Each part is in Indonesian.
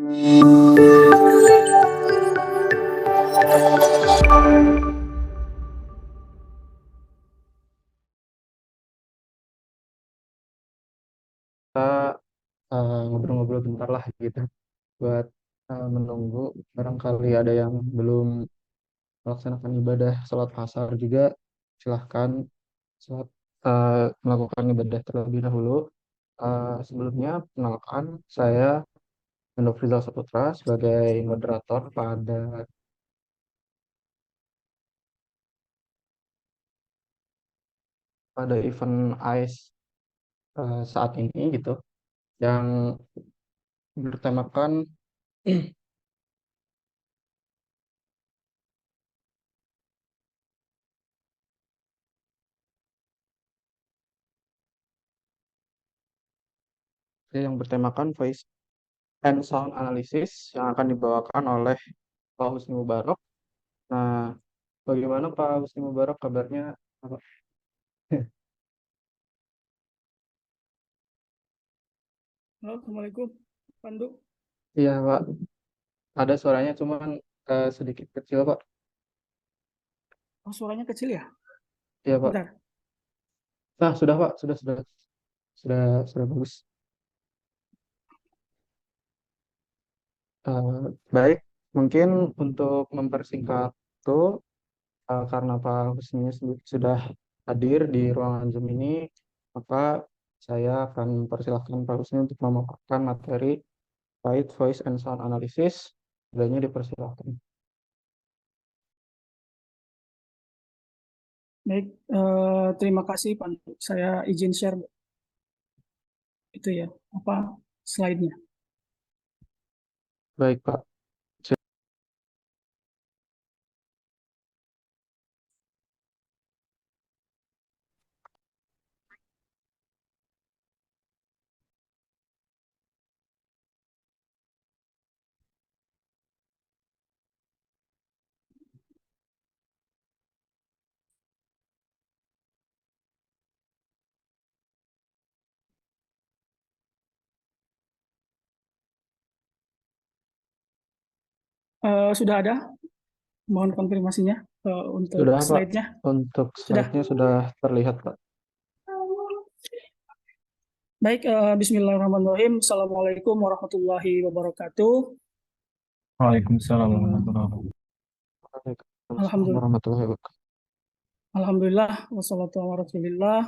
Kita ngobrol-ngobrol bentar lah gitu buat menunggu barangkali ada yang belum melaksanakan ibadah sholat asar juga silahkan sholat, melakukan ibadah terlebih dahulu. Sebelumnya perkenalkan saya Rizal Saputra sebagai moderator pada event AIS saat ini gitu yang bertemakan voice and sound analysis yang akan dibawakan oleh Pak Husni Mubarak. Nah, bagaimana Pak Husni Mubarak kabarnya? Apa? Halo, Assalamualaikum, Pandu. Iya Pak, ada suaranya cuman sedikit kecil Pak. Oh, suaranya kecil ya? Iya Pak. Bentar. Nah, sudah Pak, sudah bagus. Eh, Baik, mungkin untuk mempersingkat itu karena Pak Husni sudah hadir di ruangan Zoom ini, maka saya akan persilahkan Pak Husni untuk memaparkan materi terkait voice and sound analysis. Adanya dipersilahkan. Baik, terima kasih, Pandu. Saya izin share itu ya, apa slide-nya. Baik Pak. Sudah ada, mohon konfirmasinya untuk Sudah Pak, slide-nya. untuk Sudah. slide-nya sudah terlihat Pak. Baik, Bismillahirrahmanirrahim. Assalamualaikum warahmatullahi wabarakatuh. Waalaikumsalam Eh, warahmatullahi wabarakatuh. Waalaikumsalam Alhamdulillah, warahmatullahi wabarakatuh. Alhamdulillah, wassalatu ala rasulillah.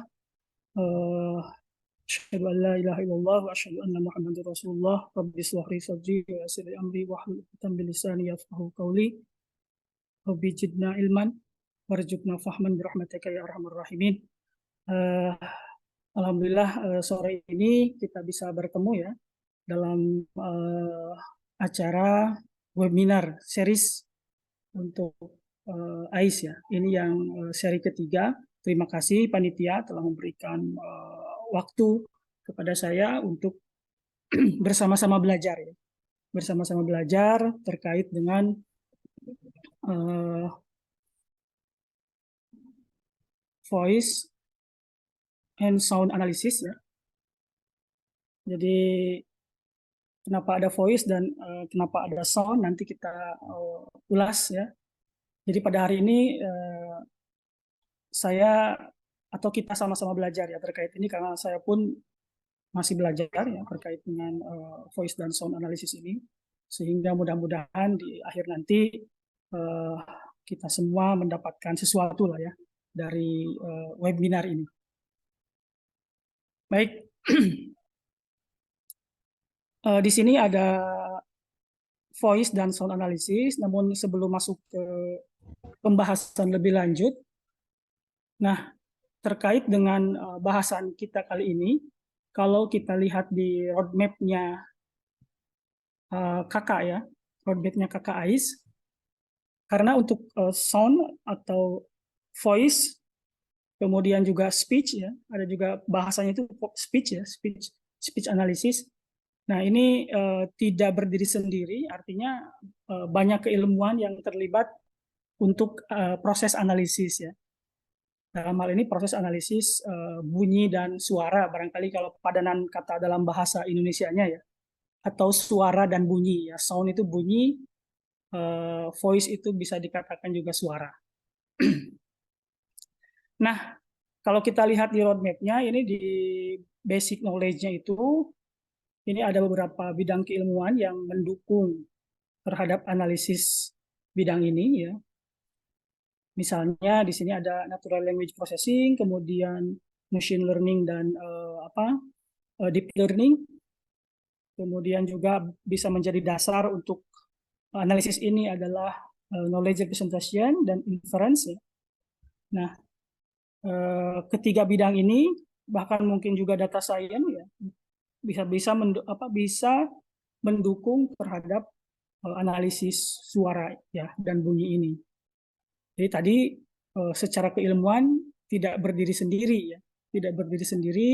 Asyhadu an la ilaha illallah wa asyhadu anna Muhammadar Rasulullah. Rabbi shrah li sadri wa yassir li amri wahlul 'uqdatam min lisani yafqahu qawli. Rabbi zidna ilman warzuqna fahman birahmatika ya arhamar rahimin. Eh, Alhamdulillah, sore ini kita bisa bertemu ya dalam acara webinar series untuk AIS ya. Ini yang seri ketiga. Terima kasih panitia telah memberikan waktu kepada saya untuk bersama-sama belajar ya. Bersama-sama belajar terkait dengan voice and sound analysis ya. Jadi kenapa ada voice dan kenapa ada sound nanti kita ulas ya. Jadi pada hari ini saya atau kita sama-sama belajar ya terkait ini karena saya pun masih belajar ya terkait dengan voice dan sound analysis ini, sehingga mudah-mudahan di akhir nanti kita semua mendapatkan sesuatu lah ya dari webinar ini. Baik, di sini ada voice dan sound analysis, namun sebelum masuk ke pembahasan lebih lanjut, nah terkait dengan bahasan kita kali ini, kalau kita lihat di roadmap-nya kakak ya, roadmap-nya kakak AIS, karena untuk sound atau voice, kemudian juga speech ya, ada juga bahasanya itu speech ya, speech analysis. Nah ini tidak berdiri sendiri, artinya banyak keilmuan yang terlibat untuk proses analisis ya. Dalam hal ini proses analisis bunyi dan suara, barangkali kalau padanan kata dalam bahasa Indonesianya ya. atau suara dan bunyi ya. Sound itu bunyi, voice itu bisa dikatakan juga suara. Nah, kalau kita lihat di roadmap-nya, ini di basic knowledge-nya itu, ini ada beberapa bidang keilmuan yang mendukung terhadap analisis bidang ini ya. Misalnya di sini ada natural language processing, kemudian machine learning dan deep learning. Kemudian juga bisa menjadi dasar untuk analisis ini adalah knowledge representation dan inference ya. Nah, ketiga bidang ini bahkan mungkin juga data science ya bisa mendukung terhadap analisis suara ya dan bunyi ini. Jadi tadi secara keilmuan tidak berdiri sendiri ya, tidak berdiri sendiri,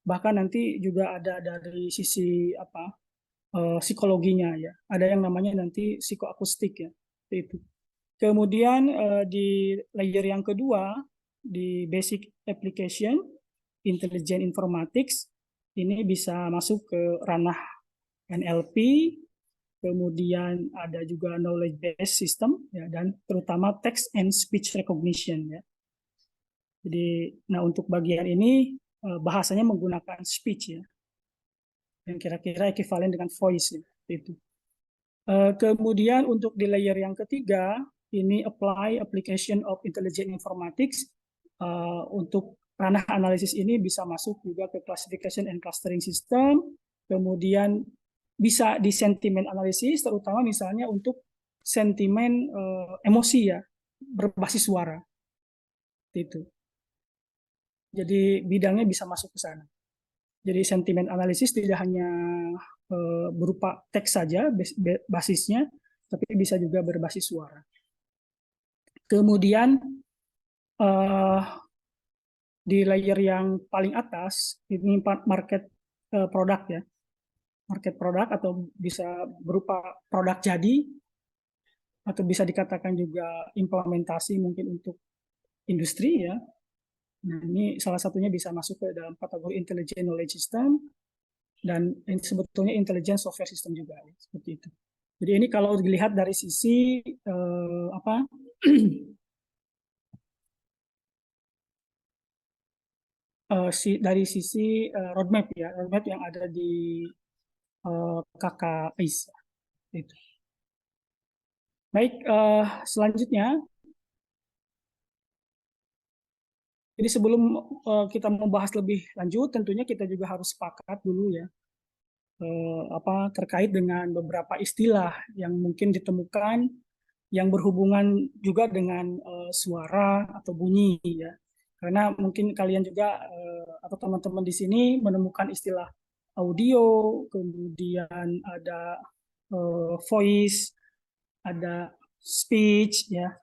bahkan nanti juga ada dari sisi psikologinya ya. Ada yang namanya nanti psikoakustik ya, itu. Kemudian di layer yang kedua di basic application intelligent informatics ini bisa masuk ke ranah NLP, kemudian ada juga knowledge based system ya, dan terutama text and speech recognition ya. Jadi nah untuk bagian ini bahasanya menggunakan speech ya, yang kira-kira ekivalen dengan voice ya, itu. Kemudian untuk di layer yang ketiga ini apply application of intelligent informatics, untuk ranah analisis ini bisa masuk juga ke classification and clustering system, kemudian bisa di sentiment analysis, terutama misalnya untuk sentimen emosi ya, berbasis suara. Itu. Jadi bidangnya bisa masuk ke sana. Jadi sentimen analisis tidak hanya berupa teks saja basisnya, tapi bisa juga berbasis suara. Kemudian di layer yang paling atas ini market product ya, market product atau bisa berupa produk jadi atau bisa dikatakan juga implementasi mungkin untuk industri ya. Nah ini salah satunya bisa masuk ke dalam kategori intelligent knowledge system dan ini sebetulnya intelligent software system juga ya, seperti itu. Jadi ini kalau dilihat dari sisi dari sisi roadmap ya, roadmap yang ada di KKIS itu. Baik, selanjutnya, jadi sebelum kita membahas lebih lanjut, tentunya kita juga harus sepakat dulu ya, terkait dengan beberapa istilah yang mungkin ditemukan yang berhubungan juga dengan suara atau bunyi ya. Karena mungkin kalian juga atau teman-teman di sini menemukan istilah audio, kemudian ada voice, ada speech ya,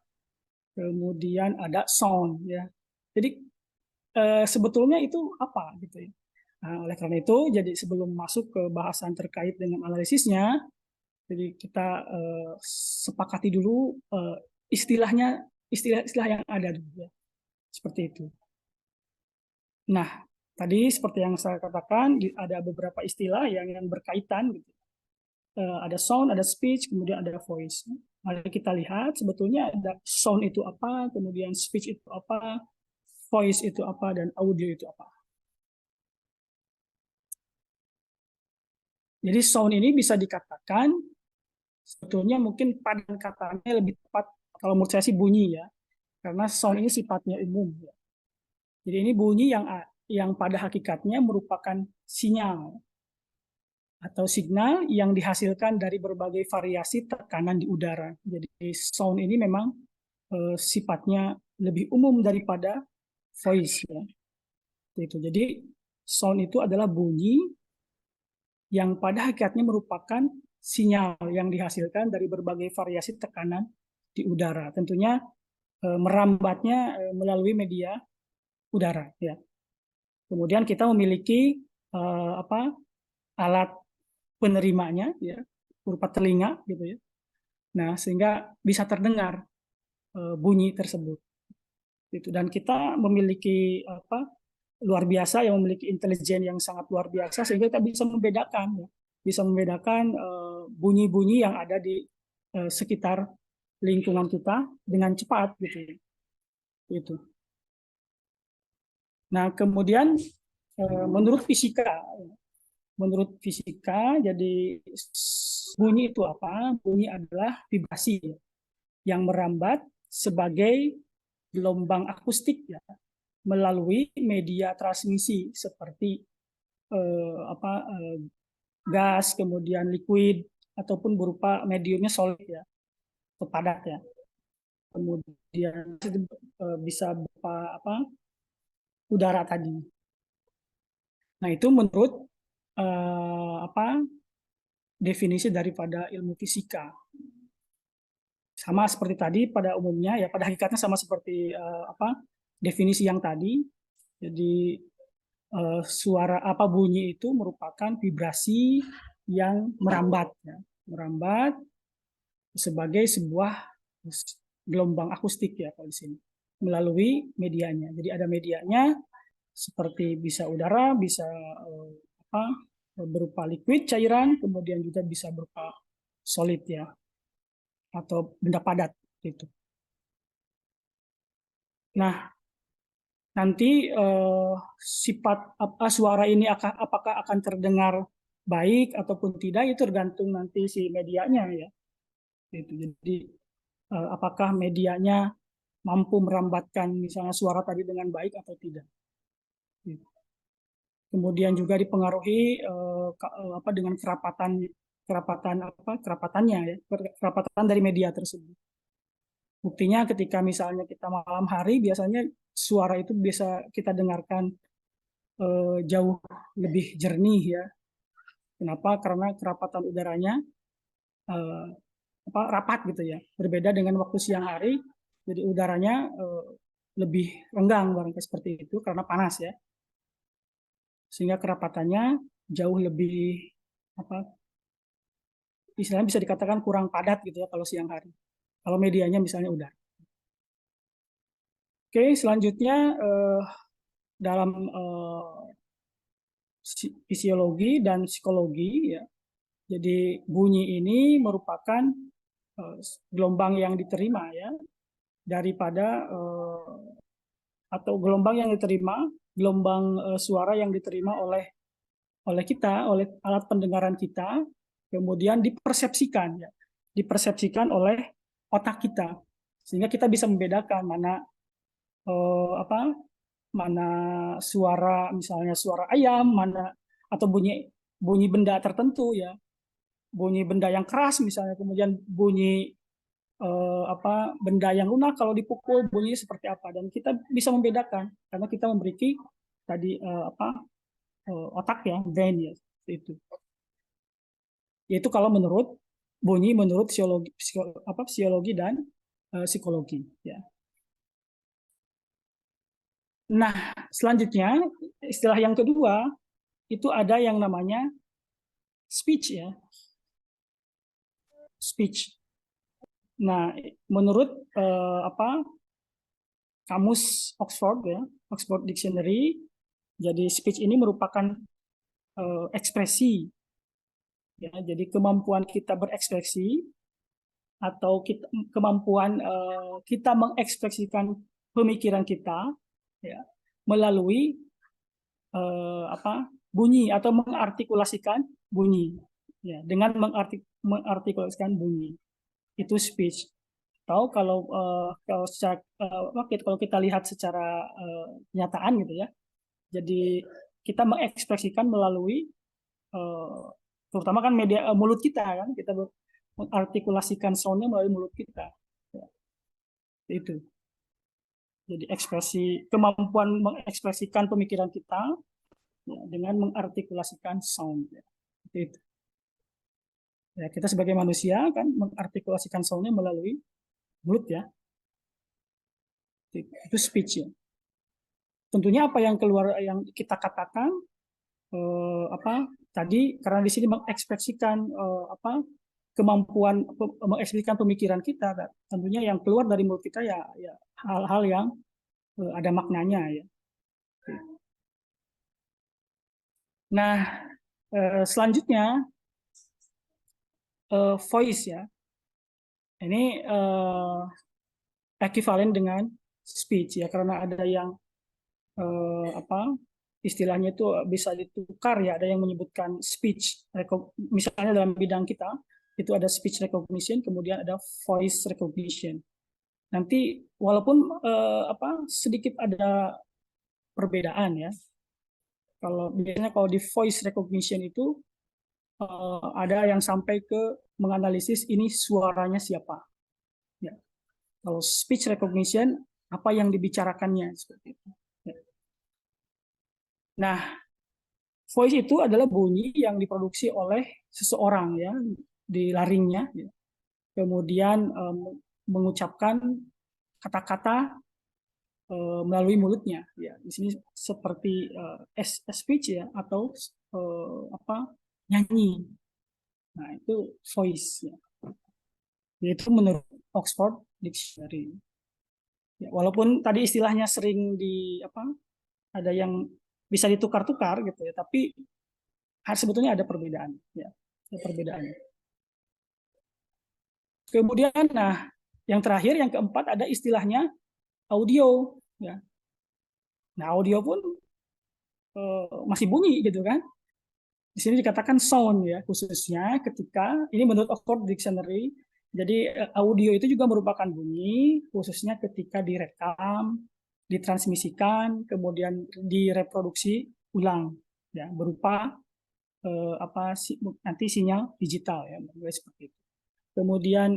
kemudian ada sound ya. Jadi sebetulnya itu apa gitu ya. Nah, oleh karena itu, jadi sebelum masuk ke bahasan terkait dengan analisisnya, jadi kita sepakati dulu istilahnya, istilah-istilah yang ada dulu ya. Seperti itu. Nah, tadi seperti yang saya katakan, ada beberapa istilah yang berkaitan gitu. Ada sound, ada speech, kemudian ada voice. Mari kita lihat sebetulnya ada sound itu apa, kemudian speech itu apa, voice itu apa, dan audio itu apa. Jadi sound ini bisa dikatakan sebetulnya mungkin padan katanya lebih tepat kalau menurut saya sih bunyi ya, karena sound ini sifatnya umum. Ya. Jadi ini bunyi yang pada hakikatnya merupakan sinyal atau signal yang dihasilkan dari berbagai variasi tekanan di udara. Jadi sound ini memang sifatnya lebih umum daripada voice ya. Itu. Jadi sound itu adalah bunyi yang pada hakikatnya merupakan sinyal yang dihasilkan dari berbagai variasi tekanan di udara. Tentunya merambatnya melalui media udara ya. Kemudian kita memiliki alat penerimanya ya, berupa telinga gitu ya. Nah, sehingga bisa terdengar bunyi tersebut. Gitu. Dan kita memiliki luar biasa yang memiliki intelijen yang sangat luar biasa sehingga kita bisa membedakan ya, bisa membedakan bunyi-bunyi yang ada di sekitar lingkungan kita dengan cepat gitu. Itu. Nah, kemudian menurut fisika, jadi bunyi itu apa? Bunyi adalah vibrasi yang merambat sebagai gelombang akustik ya, melalui media transmisi seperti gas, kemudian liquid ataupun berupa mediumnya solid ya, atau padat ya. Kemudian bisa berupa udara tadi. Nah, itu menurut definisi daripada ilmu fisika. Sama seperti tadi pada umumnya ya, pada hakikatnya sama seperti definisi yang tadi. Jadi suara bunyi itu merupakan vibrasi yang merambat ya, merambat sebagai sebuah gelombang akustik ya kalau di sini melalui medianya. Jadi ada medianya seperti bisa udara, bisa berupa liquid cairan, kemudian juga bisa berupa solid ya, atau benda padat gitu. Nah, nanti sifat suara ini apakah akan terdengar baik ataupun tidak itu tergantung nanti si medianya ya. Gitu. Jadi apakah medianya mampu merambatkan misalnya suara tadi dengan baik atau tidak. Gitu. Kemudian juga dipengaruhi dengan kerapatannya ya, kerapatan dari media tersebut. Buktinya ketika misalnya kita malam hari biasanya suara itu bisa kita dengarkan jauh lebih jernih ya. Kenapa? Karena kerapatan udaranya rapat gitu ya. Berbeda dengan waktu siang hari, jadi udaranya lebih renggang barangkali seperti itu karena panas ya. Sehingga kerapatannya jauh lebih istilahnya bisa dikatakan kurang padat gitu ya kalau siang hari. Kalau medianya misalnya udara. Oke, selanjutnya dalam fisiologi dan psikologi ya. Jadi bunyi ini merupakan gelombang yang diterima ya daripada atau gelombang yang diterima, gelombang suara yang diterima oleh kita, oleh alat pendengaran kita, kemudian dipersepsikan oleh otak kita, sehingga kita bisa membedakan mana mana suara misalnya suara ayam, mana atau bunyi benda tertentu ya, bunyi benda yang keras misalnya, kemudian bunyi benda yang lunak kalau dipukul bunyinya seperti apa, dan kita bisa membedakan karena kita memiliki tadi otak ya, brain ya, itu. Yaitu kalau menurut bunyi menurut fisiologi dan psikologi ya. Nah, selanjutnya istilah yang kedua itu ada yang namanya speech ya. Speech. Nah, menurut kamus Oxford ya, Oxford Dictionary, jadi speech ini merupakan ekspresi ya, jadi kemampuan kita berekspresi atau kemampuan kita mengekspresikan pemikiran kita ya, melalui bunyi atau mengartikulasikan bunyi ya, dengan mengartikulasikan bunyi itu speech. Atau kalau kita lihat secara kenyataan gitu ya, jadi kita mengekspresikan melalui terutama kan media mulut kita kan, kita mengartikulasikan soundnya melalui mulut kita ya, itu. Jadi kemampuan mengekspresikan pemikiran kita ya, dengan mengartikulasikan sound ya. Itu. Ya, kita sebagai manusia kan mengartikulasikan soundnya melalui mulut ya. Itu speech ya. Tentunya apa yang keluar yang kita katakan tadi karena di sini mengekspresikan kemampuan mengekspresikan pemikiran kita, tentunya yang keluar dari mulut kita ya hal-hal yang ada maknanya ya. Nah, selanjutnya voice ya. Ini ekivalen dengan speech ya, karena ada yang apa istilahnya itu bisa ditukar ya. Ada yang menyebutkan speech, misalnya dalam bidang kita itu ada speech recognition, kemudian ada voice recognition. Nanti walaupun sedikit ada perbedaan ya. Kalau biasanya kalau di voice recognition itu ada yang sampai ke menganalisis ini suaranya siapa. Ya. Kalau speech recognition apa yang dibicarakannya seperti itu. Ya. Nah, voice itu adalah bunyi yang diproduksi oleh seseorang ya di laringnya, ya. Kemudian mengucapkan kata-kata melalui mulutnya. Ya, di sini seperti speech ya atau nyanyi. Nah itu voice ya. Yaitu menurut Oxford Dictionary. Ya, walaupun tadi istilahnya sering ada yang bisa ditukar-tukar gitu ya, tapi sebetulnya ada perbedaan ya, ada perbedaannya. Kemudian yang terakhir yang keempat ada istilahnya audio ya. Nah, audio pun masih bunyi gitu kan. Di sini dikatakan sound ya, khususnya ketika ini menurut Oxford Dictionary. Jadi audio itu juga merupakan bunyi khususnya ketika direkam, ditransmisikan, kemudian direproduksi ulang ya berupa nanti sinyal digital ya, seperti itu. Kemudian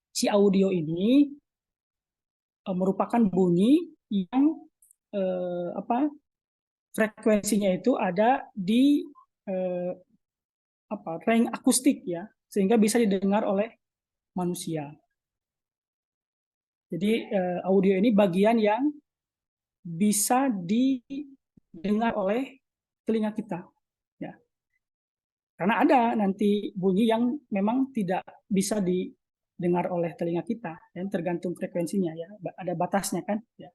si audio ini merupakan bunyi yang frekuensinya itu ada di range akustik ya, sehingga bisa didengar oleh manusia. Jadi audio ini bagian yang bisa didengar oleh telinga kita ya. Karena ada nanti bunyi yang memang tidak bisa didengar oleh telinga kita, dan tergantung frekuensinya ya, ada batasnya kan ya.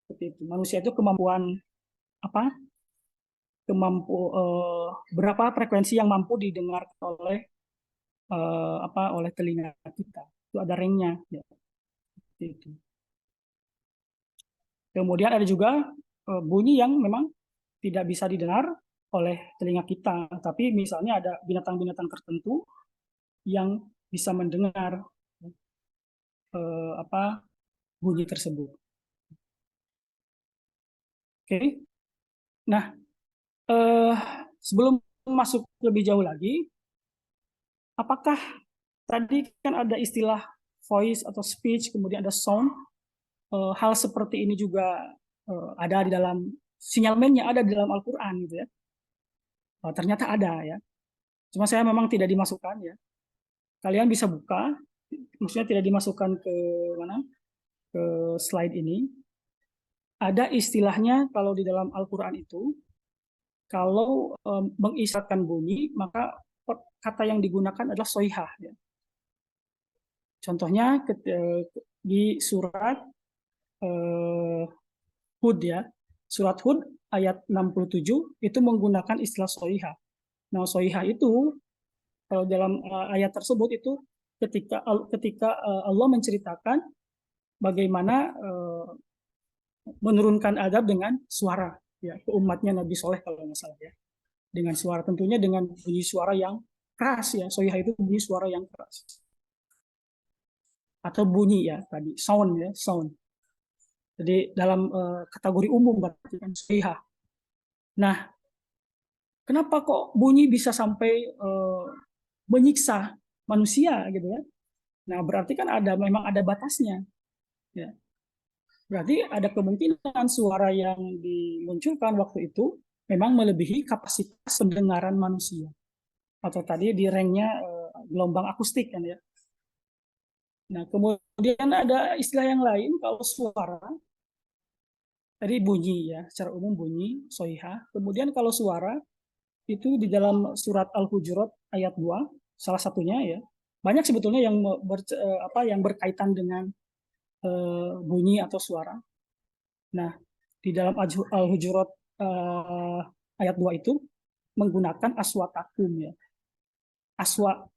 Seperti itu. Manusia itu kemampuan berapa frekuensi yang mampu didengar oleh oleh telinga kita. Itu ada range-nya ya. Itu. Kemudian ada juga bunyi yang memang tidak bisa didengar oleh telinga kita, tapi misalnya ada binatang-binatang tertentu yang bisa mendengar bunyi tersebut. Oke. Nah, sebelum masuk lebih jauh lagi, apakah tadi kan ada istilah voice atau speech, kemudian ada sound. Hal seperti ini juga ada di dalam sinyalmennya, ada di dalam Al-Quran gitu ya. Ternyata ada ya. Cuma saya memang tidak dimasukkan ya. Kalian bisa buka, maksudnya tidak dimasukkan ke mana? Ke slide ini. Ada istilahnya kalau di dalam Al-Quran itu, kalau mengisyaratkan bunyi, maka kata yang digunakan adalah soihah ya. Contohnya di surat Hud ya. Surat Hud ayat 67 itu menggunakan istilah soihah. Nah, soihah itu kalau dalam ayat tersebut itu ketika Allah menceritakan bagaimana menurunkan adab dengan suara ya ke umatnya Nabi Soleh kalau nggak salah ya. Dengan suara, tentunya dengan bunyi suara yang keras ya. Soihah itu bunyi suara yang keras. Atau bunyi ya tadi, sound ya, sound. Jadi dalam kategori umum berarti kan soihah. Nah, kenapa kok bunyi bisa sampai menyiksa manusia gitu ya? Nah, berarti kan memang ada batasnya. Ya. Berarti ada kemungkinan suara yang dimunculkan waktu itu memang melebihi kapasitas pendengaran manusia. Atau tadi di range-nya gelombang akustik kan ya. Nah, kemudian ada istilah yang lain kalau suara tadi bunyi ya, secara umum bunyi soihah. Kemudian kalau suara itu di dalam surat Al-Hujurat ayat 2 salah satunya ya. Banyak sebetulnya yang yang berkaitan dengan bunyi atau suara. Nah, di dalam Al-Hujurat ayat 2 itu menggunakan aswatakum ya. aswa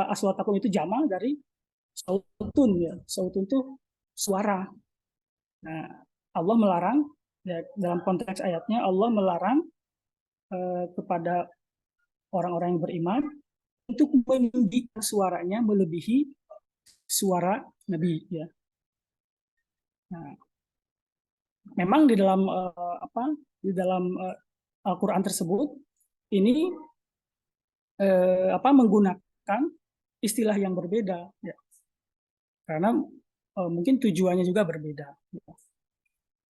aswatakum itu jamak dari sautun ya. Sautun itu suara. Nah, Allah melarang ya, dalam konteks ayatnya Allah melarang kepada orang-orang yang beriman untuk meninggikan suaranya melebihi suara Nabi ya. Nah, memang di dalam Al-Qur'an tersebut ini menggunakan istilah yang berbeda ya. Karena mungkin tujuannya juga berbeda. Ya.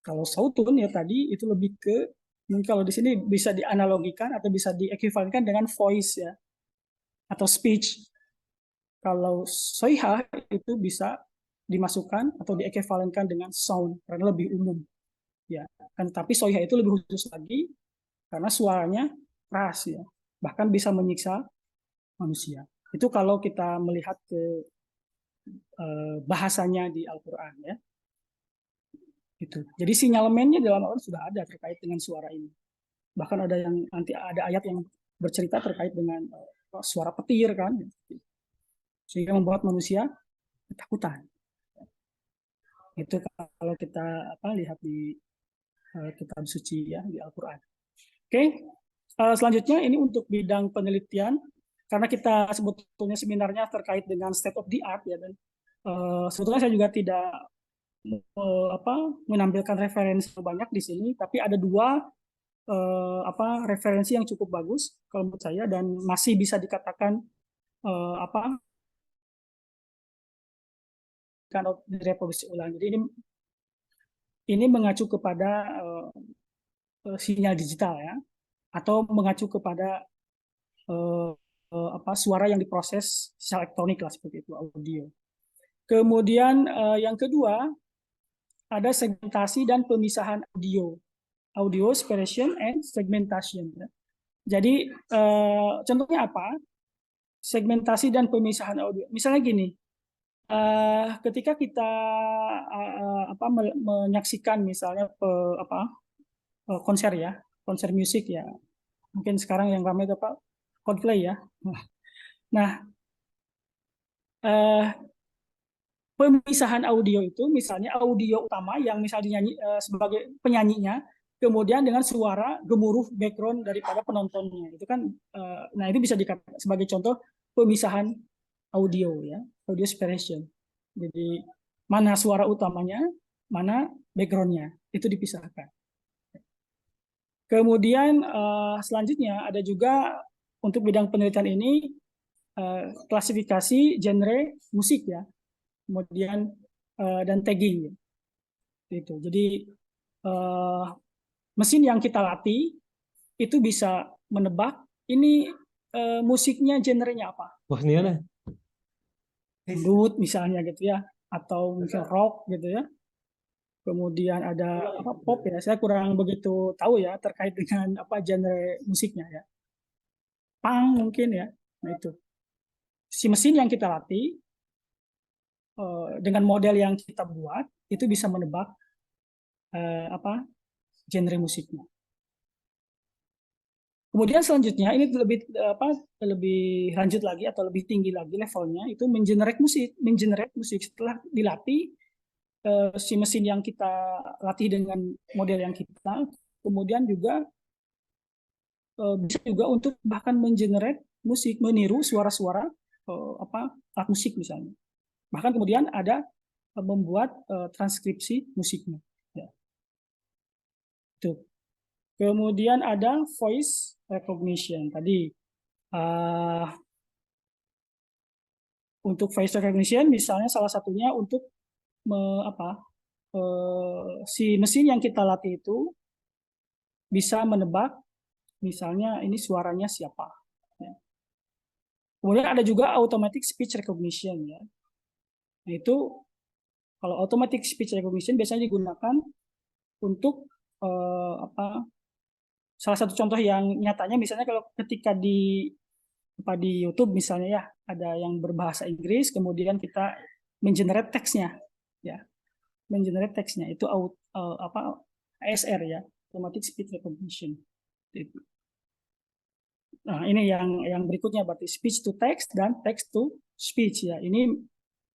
Kalau sautun ya tadi itu lebih ke mungkin kalau di sini bisa dianalogikan atau bisa diekuivalenkan dengan voice ya atau speech. Kalau soihah itu bisa dimasukkan atau diekuivalenkan dengan sound karena lebih umum ya. Kan tapi soihah itu lebih khusus lagi karena suaranya keras ya. Bahkan bisa menyiksa manusia. Itu kalau kita melihat ke bahasanya di Al-Qur'an ya. Gitu. Jadi sinyalemennya dalam Al-Quran sudah ada terkait dengan suara ini. Bahkan ada yang nanti ada ayat yang bercerita terkait dengan suara petir kan, sehingga membuat manusia ketakutan. Itu kalau kita lihat di kitab suci ya di Al-Quran. Oke, selanjutnya ini untuk bidang penelitian karena kita sebetulnya seminarnya terkait dengan state of the art ya dan sebetulnya saya juga tidak menampilkan referensi banyak di sini, tapi ada dua referensi yang cukup bagus kalau menurut saya dan masih bisa dikatakan kalau direproduksi ulang. Jadi ini mengacu kepada sinyal digital ya, atau mengacu kepada suara yang diproses secara elektronik lah seperti itu audio. Kemudian yang kedua ada segmentasi dan pemisahan audio separation and segmentation. Jadi contohnya apa? Segmentasi dan pemisahan audio. Misalnya gini, ketika kita menyaksikan misalnya konser ya, konser musik ya, mungkin sekarang yang ramai itu apa Coldplay ya. Nah, pemisahan audio itu misalnya audio utama yang misalnya dinyanyi sebagai penyanyinya, kemudian dengan suara gemuruh background daripada penontonnya itu kan, nah itu bisa dikatakan sebagai contoh pemisahan audio ya, audio separation. Jadi mana suara utamanya, mana backgroundnya itu dipisahkan. Kemudian selanjutnya ada juga untuk bidang penelitian ini klasifikasi genre musik ya, kemudian dan tagging gitu. Jadi mesin yang kita latih itu bisa menebak ini musiknya genrenya apa. Wah, ini ada. Dangdut misalnya gitu ya, atau mungkin rock gitu ya. Kemudian ada pop ya. Saya kurang begitu tahu ya terkait dengan genre musiknya ya. Punk mungkin ya. Nah itu. Si mesin yang kita latih dengan model yang kita buat itu bisa menebak genre musiknya. Kemudian selanjutnya ini lebih lanjut lagi atau lebih tinggi lagi levelnya itu mengenerate musik setelah dilatih si mesin yang kita latih dengan model yang kita, kemudian juga bisa juga untuk bahkan mengenerate musik, meniru suara-suara alat musik misalnya. Bahkan kemudian ada membuat transkripsi musiknya. Ya. Itu. Kemudian ada voice recognition tadi. Untuk voice recognition misalnya salah satunya untuk si mesin yang kita latih itu bisa menebak misalnya ini suaranya siapa. Ya. Kemudian ada juga automatic speech recognition ya. Nah, itu kalau automatic speech recognition biasanya digunakan untuk salah satu contoh yang nyatanya misalnya kalau ketika di YouTube misalnya ya ada yang berbahasa Inggris kemudian kita mengenerate teksnya ya, mengenerate teksnya itu ASR ya, automatic speech recognition. Nah, ini yang berikutnya berarti speech to text dan text to speech ya. Ini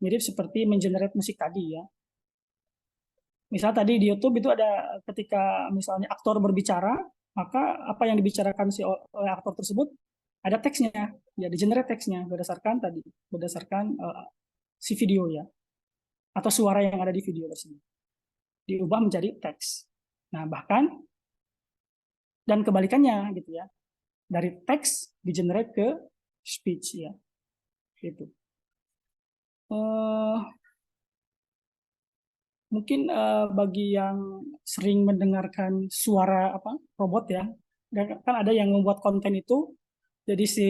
mirip seperti mengenerate musik tadi ya. Misal tadi di YouTube itu ada ketika misalnya aktor berbicara, maka apa yang dibicarakan oleh aktor tersebut ada teksnya, ya di-generate teksnya berdasarkan si video ya, atau suara yang ada di video tersebut diubah menjadi teks. Nah, bahkan dan kebalikannya gitu ya. Dari teks di-generate ke speech ya. Gitu. Mungkin bagi yang sering mendengarkan suara robot ya, kan ada yang membuat konten itu jadi si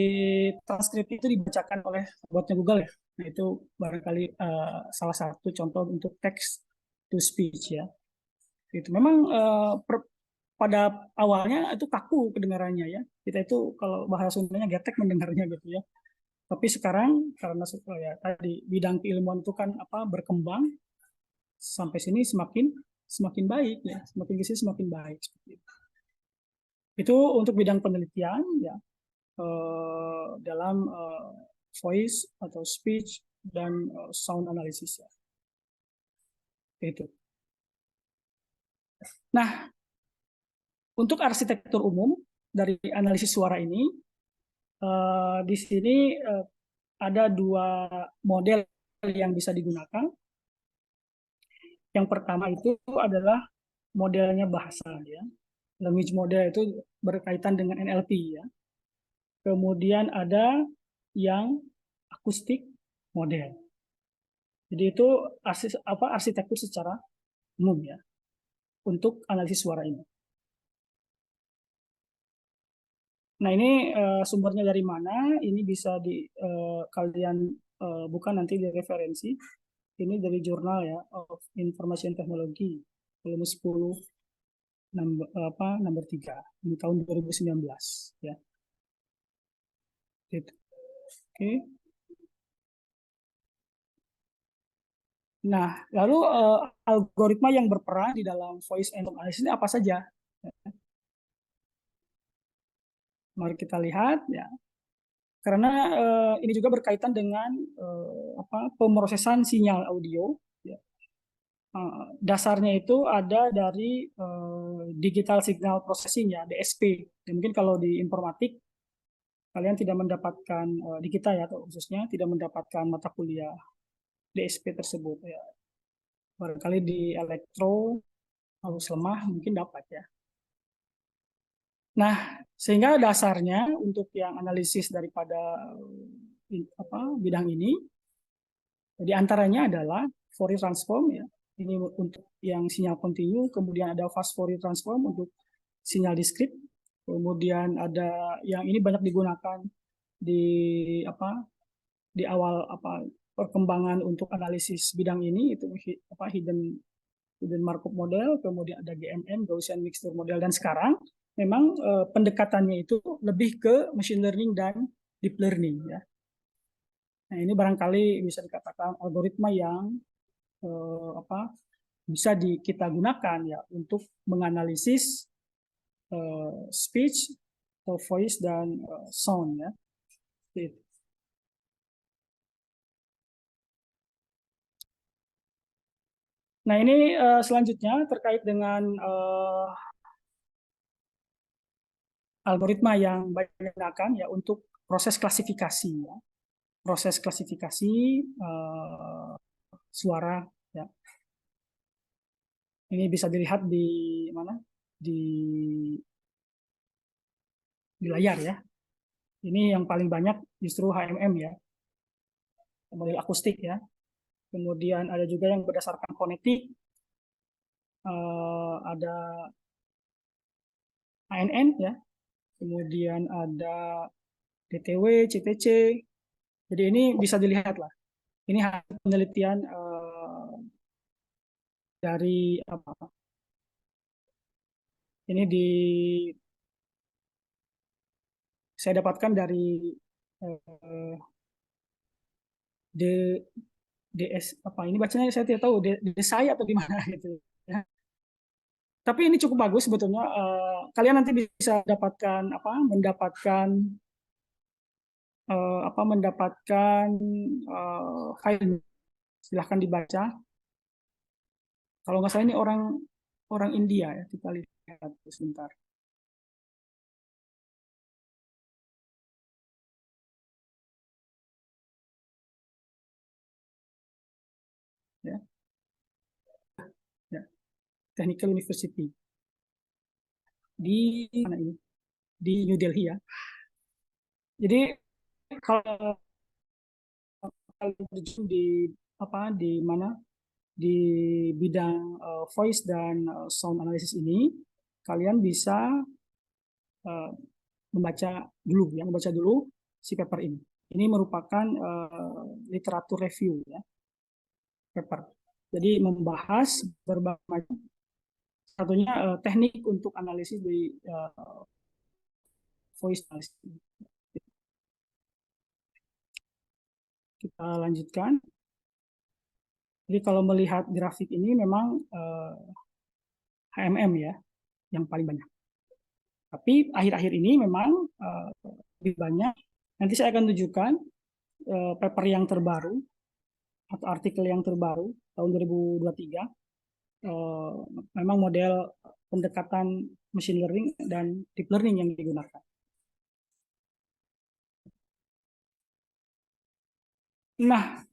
transkrip itu dibacakan oleh robotnya Google ya. Nah, itu barangkali salah satu contoh untuk text to speech ya. Itu memang pada awalnya itu kaku kedengarannya ya. Kita itu kalau bahasa Sundanya getek mendengarnya gitu ya. Tapi sekarang karena ya tadi bidang keilmuan itu kan berkembang sampai sini semakin baik ya, semakin kesini semakin baik seperti itu. Itu untuk bidang penelitian ya dalam voice atau speech dan sound analysis ya. Itu. Nah, untuk arsitektur umum dari analisis suara ini di sini ada dua model yang bisa digunakan. Yang pertama itu adalah modelnya bahasa ya. Language model itu berkaitan dengan NLP ya. Kemudian ada yang akustik model. Jadi itu arsitektur secara umum ya untuk analisis suara ini. Nah, ini sumbernya dari mana? Ini bisa kalian buka nanti di referensi. Ini dari jurnal ya of Information Technology volume 10 nomor 3 di tahun 2019 ya. Gitu. Oke. Nah, lalu algoritma yang berperan di dalam voice analysis ini apa saja? Mari kita lihat ya. Karena ini juga berkaitan dengan pemrosesan sinyal audio. Ya. Dasarnya itu ada dari digital signal processing ya, DSP. Dan mungkin kalau di informatik kalian tidak mendapatkan di kita ya, atau khususnya tidak mendapatkan mata kuliah DSP tersebut ya. Barangkali di elektro arus lemah mungkin dapat ya. Nah, sehingga dasarnya untuk yang analisis daripada bidang ini, di antaranya adalah Fourier transform ya. Ini untuk yang sinyal kontinu, kemudian ada fast Fourier transform untuk sinyal diskrit, kemudian ada yang ini banyak digunakan di awal perkembangan untuk analisis bidang ini itu hidden Markov model, kemudian ada GMM Gaussian mixture model, dan sekarang memang pendekatannya itu lebih ke machine learning dan deep learning ya. Nah, ini barangkali bisa dikatakan algoritma yang bisa kita gunakan ya untuk menganalisis speech atau voice dan sound ya. Gitu. Nah, ini selanjutnya terkait dengan algoritma yang banyak digunakan ya untuk proses klasifikasi ya. Proses klasifikasi suara ya. Ini bisa dilihat di mana? Di layar ya. Ini yang paling banyak justru HMM ya. Model akustik ya. Kemudian ada juga yang berdasarkan fonetik. Ada ANN ya. Kemudian ada DTW, CTC. Jadi ini bisa dilihat lah. Ini hasil penelitian dari ini saya dapatkan dari DS ini bacanya saya tidak tahu Desai atau gimana gitu ya. Tapi ini cukup bagus sebetulnya. Kalian nanti bisa mendapatkan mendapatkan file. Silahkan dibaca. Kalau nggak salah ini orang India ya, kita lihat sebentar. Ya, ya. Technical University di mana ini? Di New Delhi ya. Jadi kalau terjun di mana di bidang voice dan sound analysis ini, kalian bisa uh, membaca dulu si paper ini. Ini merupakan literatur review ya, paper. Jadi membahas berbagai macam, satunya teknik untuk analisis di voice analysis. Kita lanjutkan. Jadi kalau melihat grafik ini memang HMM ya yang paling banyak. Tapi akhir-akhir ini memang lebih banyak. Nanti saya akan tunjukkan paper yang terbaru atau artikel yang terbaru tahun 2023. Memang model pendekatan machine learning dan deep learning yang digunakan. Nah,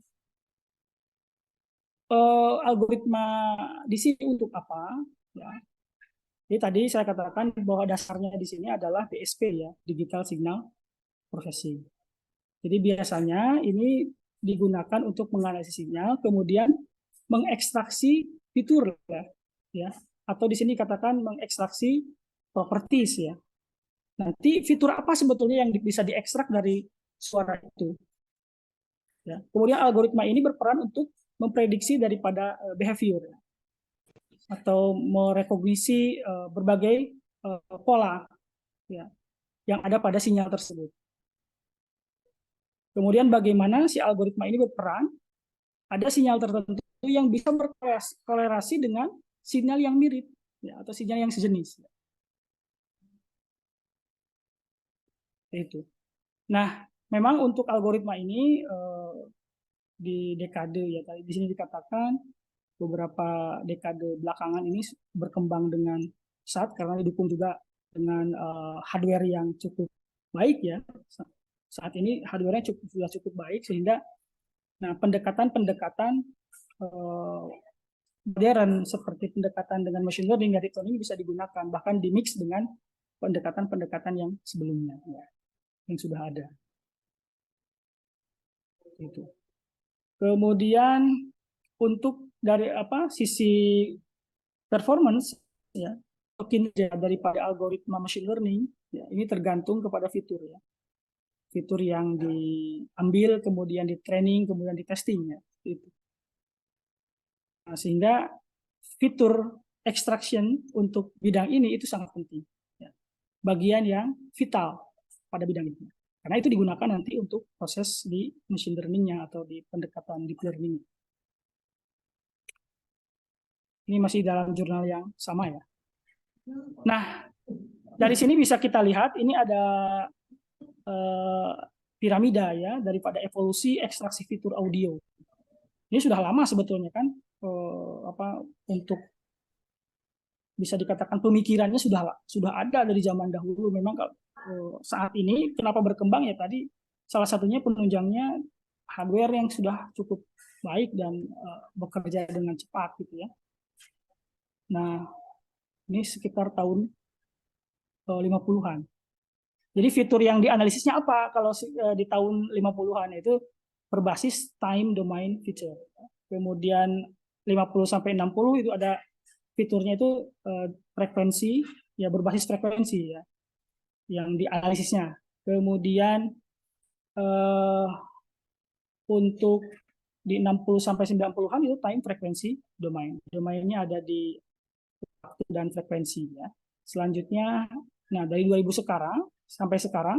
algoritma di sini untuk apa? Ya. Jadi tadi saya katakan bahwa dasarnya di sini adalah DSP ya, Digital Signal Processing. Jadi biasanya ini digunakan untuk menganalisis sinyal, kemudian mengekstraksi fitur ya, atau di sini katakan mengekstraksi properties ya. Nanti fitur apa sebetulnya yang bisa diekstrak dari suara itu? Ya. Kemudian algoritma ini berperan untuk memprediksi daripada behavior atau merekognisi berbagai pola ya, yang ada pada sinyal tersebut. Kemudian bagaimana si algoritma ini berperan? Ada sinyal tertentu yang bisa berkolerasi dengan sinyal yang mirip ya, atau sinyal yang sejenis. Itu. Nah, memang untuk algoritma ini di dekade ya tadi di sini dikatakan beberapa dekade belakangan ini berkembang dengan pesat karena didukung juga dengan hardware yang cukup baik ya. Saat ini hardware-nya sudah cukup baik sehingga nah pendekatan-pendekatan modern seperti pendekatan dengan machine learning dan deep learning bisa digunakan bahkan dimix dengan pendekatan-pendekatan yang sebelumnya ya, yang sudah ada. Itu. Kemudian untuk dari sisi performance ya kinerja daripada algoritma machine learning ya, ini tergantung kepada fitur ya, fitur yang diambil kemudian di training kemudian di testing ya itu. Nah, sehingga fitur extraction untuk bidang ini itu sangat penting ya, bagian yang vital pada bidang ini karena itu digunakan nanti untuk proses di machine learningnya atau di pendekatan deep learning. Ini masih dalam jurnal yang sama ya. Nah, dari sini bisa kita lihat ini ada piramida ya daripada evolusi ekstraksi fitur audio. Ini sudah lama sebetulnya kan untuk bisa dikatakan pemikirannya sudah ada dari zaman dahulu. Memang saat ini kenapa berkembang ya tadi salah satunya penunjangnya hardware yang sudah cukup baik dan bekerja dengan cepat gitu ya. Nah, ini sekitar tahun 50-an. Jadi fitur yang dianalisisnya apa kalau di tahun 50-an itu berbasis time domain feature. Kemudian 50 sampai 60 itu ada fiturnya itu frekuensi ya berbasis frekuensi ya yang dianalisisnya. Kemudian untuk di 60 sampai 90-an itu time frekuensi domain. Domainnya ada di waktu dan frekuensi ya. Selanjutnya nah dari 2000 sekarang sampai sekarang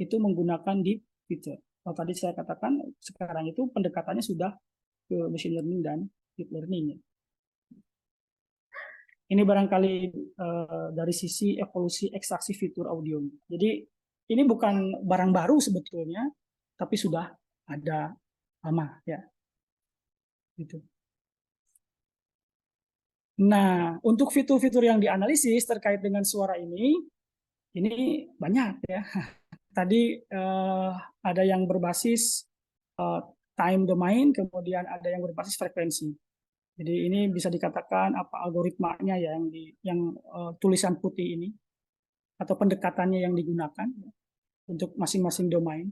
itu menggunakan deep feature. Kalau tadi saya katakan sekarang itu pendekatannya sudah ke machine learning dan deep learning. Ini barangkali dari sisi evolusi ekstraksi fitur audio. Jadi ini bukan barang baru sebetulnya. tapi sudah ada lama ya. Gitu. Nah, untuk fitur-fitur yang dianalisis terkait dengan suara ini banyak ya. Tadi ada yang berbasis eh, time domain, kemudian ada yang berbasis frekuensi. Jadi ini bisa dikatakan apa algoritmanya ya yang tulisan putih ini atau pendekatannya yang digunakan untuk masing-masing domain.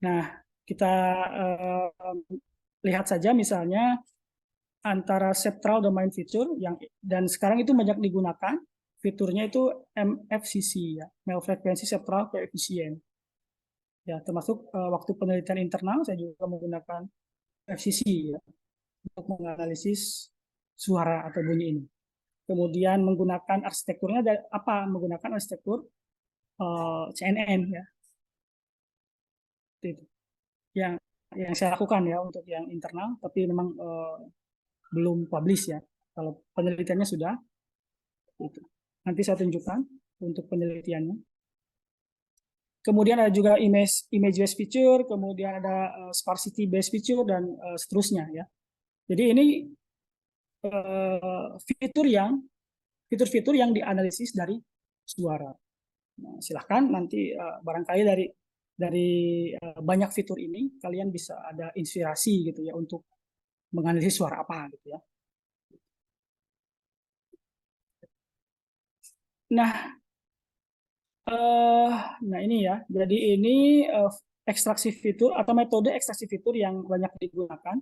Nah, kita lihat saja misalnya antara septral domain feature dan sekarang itu banyak digunakan fiturnya itu MFCC ya, male frequency septral coefficient. Ya, termasuk waktu penelitian internal saya juga menggunakan FCC ya untuk menganalisis suara atau bunyi ini. Kemudian menggunakan arsitekturnya menggunakan arsitektur CNN ya. Itu yang saya lakukan ya untuk yang internal, tapi memang belum publish ya. Kalau penelitiannya sudah, itu. Nanti saya tunjukkan untuk penelitiannya. Kemudian ada juga image based feature, kemudian ada sparsity based feature dan seterusnya ya. Jadi ini fitur-fitur yang dianalisis dari suara. Nah, silahkan nanti barangkali dari banyak fitur ini kalian bisa ada inspirasi gitu ya untuk menganalisis suara apa gitu ya. Nah, nah ini ya. Jadi ini ekstraksi fitur atau metode ekstraksi fitur yang banyak digunakan.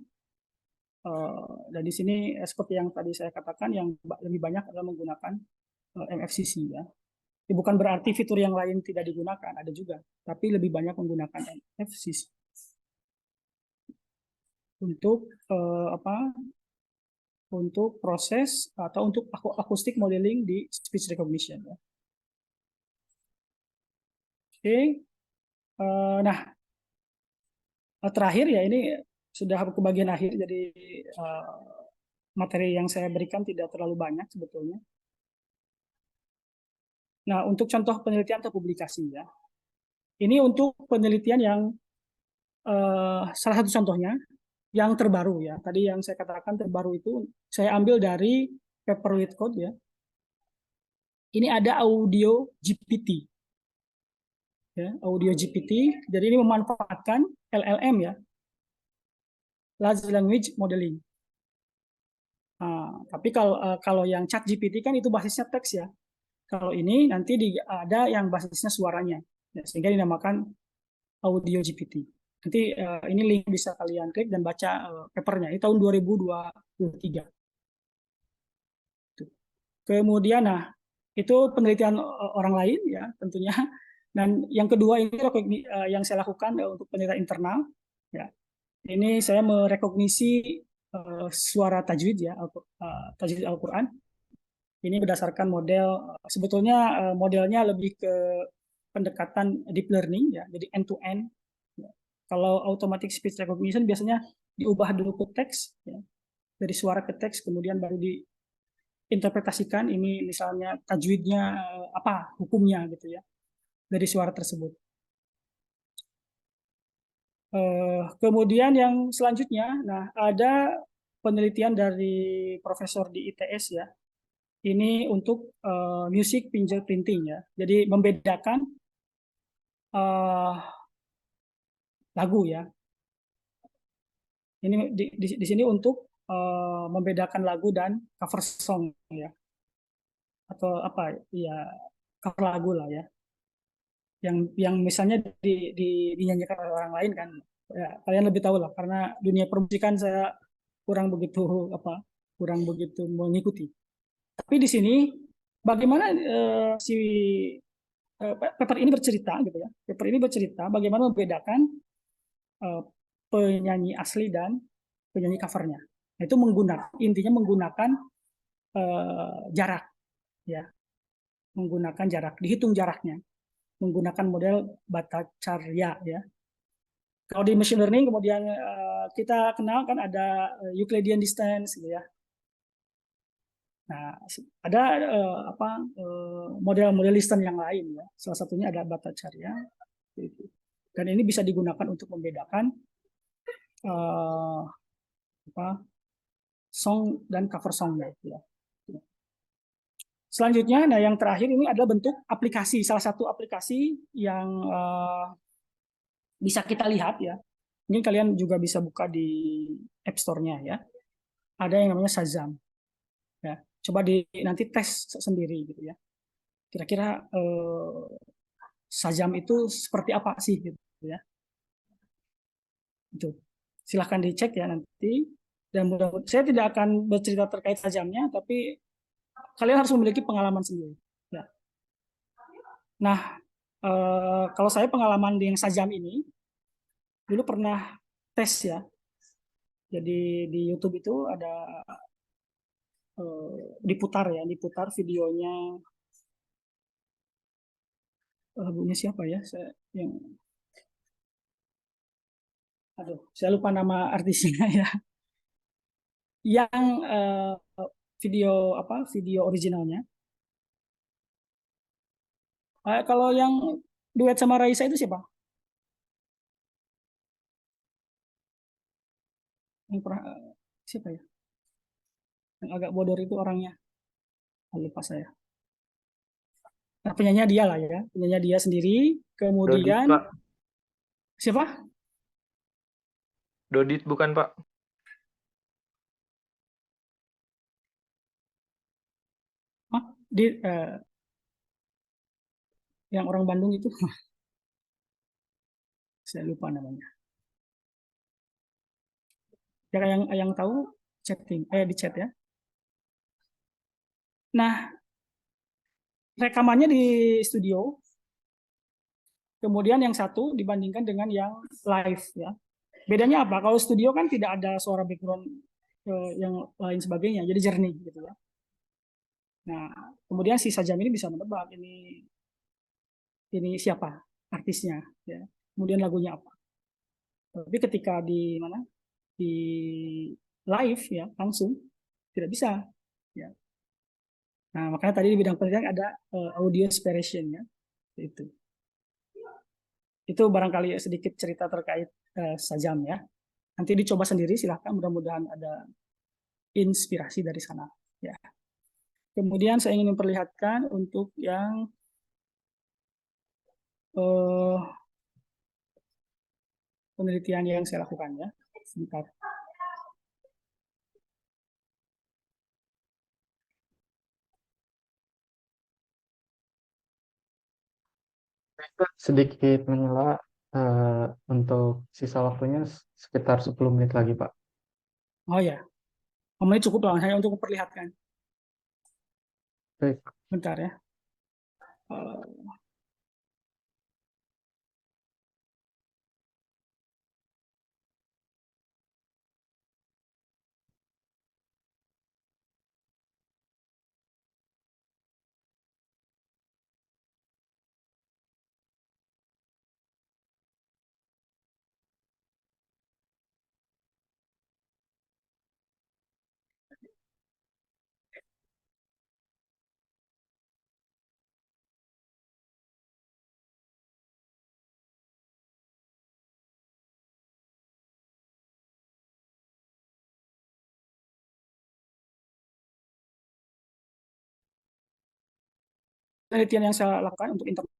Dan di sini seperti yang tadi saya katakan, yang lebih banyak adalah menggunakan MFCC ya. Bukan berarti fitur yang lain tidak digunakan, ada juga, tapi lebih banyak menggunakan MFCC untuk untuk proses atau untuk acoustic modeling di speech recognition. Ya. Oke, nah terakhir ya ini sudah ke bagian akhir, jadi materi yang saya berikan tidak terlalu banyak sebetulnya. Nah, untuk contoh penelitian atau publikasi ya, ini untuk penelitian yang salah satu contohnya yang terbaru ya. Tadi yang saya katakan terbaru itu saya ambil dari paper with code ya. Ini ada audio GPT. Ya, audio GPT. Jadi ini memanfaatkan LLM ya. Large language modeling. Tapi kalau yang chat GPT kan itu basisnya teks ya. Kalau ini nanti ada yang basisnya suaranya. Ya, sehingga dinamakan audio GPT. Nanti ini link bisa kalian klik dan baca papernya. Ini tahun 2023. Kemudian, nah itu penelitian orang lain ya tentunya. Dan yang kedua ini yang saya lakukan untuk penelitian internal. Ya, ini saya merekognisi suara tajwid ya, tajwid Al-Quran. Ini berdasarkan model, sebetulnya modelnya lebih ke pendekatan deep learning ya, jadi end to end. Kalau automatic speech recognition biasanya diubah dulu ke teks, ya, dari suara ke teks, kemudian baru diinterpretasikan ini misalnya tajwidnya apa hukumnya gitu ya dari suara tersebut. Kemudian yang selanjutnya, nah ada penelitian dari profesor di ITS ya. Ini untuk music fingerprinting ya. Jadi membedakan lagu ya. Ini di sini untuk membedakan lagu dan cover song ya. Atau apa ya, cover lagu lah ya. Yang misalnya dinyanyikan oleh orang lain kan. Ya, kalian lebih tahu lah karena dunia permusikan saya kurang begitu kurang begitu mengikuti. Tapi di sini bagaimana si paper ini bercerita gitu ya. Paper ini bercerita bagaimana membedakan penyanyi asli dan penyanyi covernya. Itu intinya menggunakan jarak ya. Menggunakan jarak, dihitung jaraknya. Menggunakan model Bhattacharya ya. Kalau di machine learning kemudian kita kenal kan ada Euclidean distance gitu ya. Nah, ada model-model distance yang lain ya. Salah satunya ada Bhattacharya. Gitu. Dan ini bisa digunakan untuk membedakan uh, apa, song dan cover song ya. Selanjutnya, nah yang terakhir ini adalah bentuk aplikasi, salah satu aplikasi yang bisa kita lihat ya. Mungkin kalian juga bisa buka di App Store-nya ya. Ada yang namanya Shazam. Ya, coba nanti tes sendiri gitu ya. Kira-kira Shazam itu seperti apa sih gitu ya. Itu. Silahkan dicek ya nanti. Dan mudah-mudahan saya tidak akan bercerita terkait Shazamnya, tapi kalian harus memiliki pengalaman sendiri. Ya. Nah, kalau saya pengalaman dengan Shazam ini, dulu pernah tes ya. Jadi di YouTube itu ada diputar videonya lagunya siapa ya? Yang aduh, saya lupa nama artisnya ya. Yang video originalnya. Kalau yang duet sama Raisa itu siapa? Yang pernah siapa ya? Yang agak bodor itu orangnya. Lupa saya. Nah, penyanyi dia lah ya, penyanyi dia sendiri. Dodit, Kemudian Pak. siapa? Dodit bukan, Pak? Di yang orang Bandung itu, saya lupa namanya. Ya yang tahu di chat ya. Nah, rekamannya di studio. Kemudian yang satu dibandingkan dengan yang live ya. Bedanya apa? Kalau studio kan tidak ada suara background yang lain sebagainya, jadi jernih gitu ya. Nah, kemudian si Sajam ini bisa menebak ini siapa artisnya ya. Kemudian lagunya apa. Tapi ketika di mana? Di live ya, langsung tidak bisa ya. Nah, makanya tadi di bidang penelitian ada audio inspiration ya. Itu. Itu barangkali sedikit cerita terkait Sajam ya. Nanti dicoba sendiri silahkan, mudah-mudahan ada inspirasi dari sana ya. Kemudian saya ingin memperlihatkan untuk yang penelitian yang saya lakukan ya. Sebentar. Sedikit menyela, untuk sisa waktunya sekitar 10 menit lagi, Pak. Oh ya, ini cukup lah saya untuk memperlihatkan. Baik. Bentar ya. Eh, Penelitian yang saya lakukan untuk interkomisi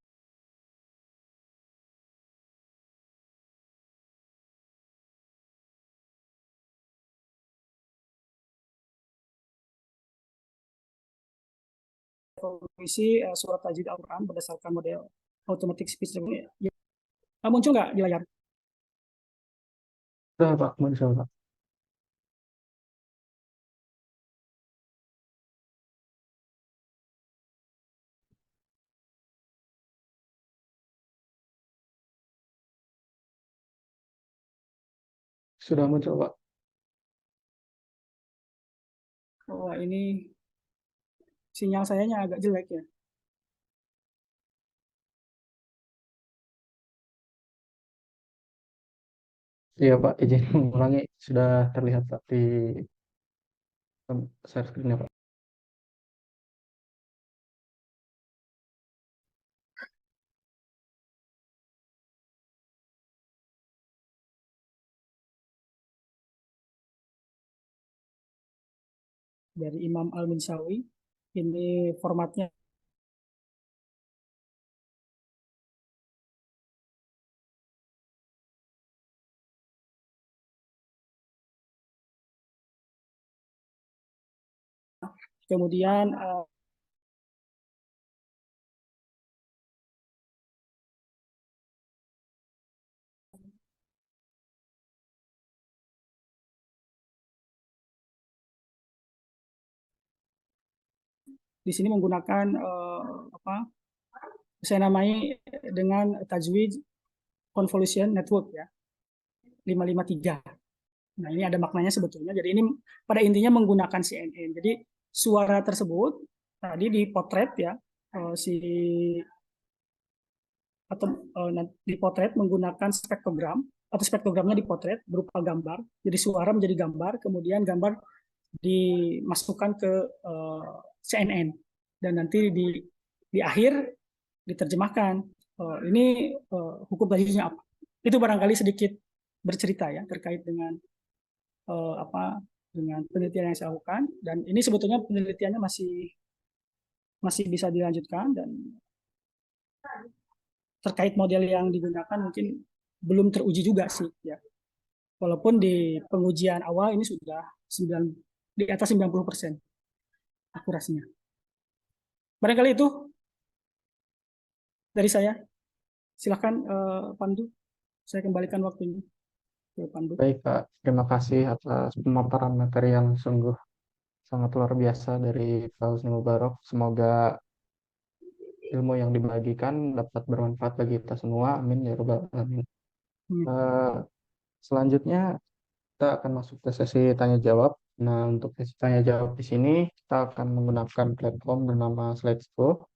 surat tajwid Al-Quran berdasarkan model automatic speech recognition. Ya. Muncul nggak di layar? Sudah, Pak. Masya Allah. Sudah muncul, Pak. Oh, ini sinyal sayanya agak jelek ya. Iya, Pak. Izin mengulangi. Sudah terlihat, Pak, di share screen-nya, Pak. dari Imam Al-Minshawi. Ini formatnya kemudian di sini menggunakan apa saya namai dengan Tajwid Convolution Network ya 553. Nah, ini ada maknanya sebetulnya. Jadi ini pada intinya menggunakan CNN. Jadi suara tersebut tadi dipotret ya si atau dipotret menggunakan spektrogram atau spektrogramnya dipotret berupa gambar. Jadi suara menjadi gambar, kemudian gambar dimasukkan ke CNN dan nanti di akhir diterjemahkan. Ini hukum tajwidnya apa? Itu barangkali sedikit bercerita ya terkait dengan apa dengan penelitian yang saya lakukan, dan ini sebetulnya penelitiannya masih bisa dilanjutkan, dan terkait model yang digunakan mungkin belum teruji juga sih ya. Walaupun di pengujian awal ini sudah di atas 90% akurasinya. Barangkali itu dari saya. Silakan Pandu, saya kembalikan waktunya ke Pandu. Baik, Kak. Terima kasih atas pemaparan materi yang sungguh sangat luar biasa dari Pak Husni Mubarak. Semoga ilmu yang dibagikan dapat bermanfaat bagi kita semua. Amin ya rabbal alamin. Eh, Selanjutnya kita akan masuk ke sesi tanya jawab. Nah, untuk sesi tanya jawab di sini kita akan menggunakan platform bernama Slido.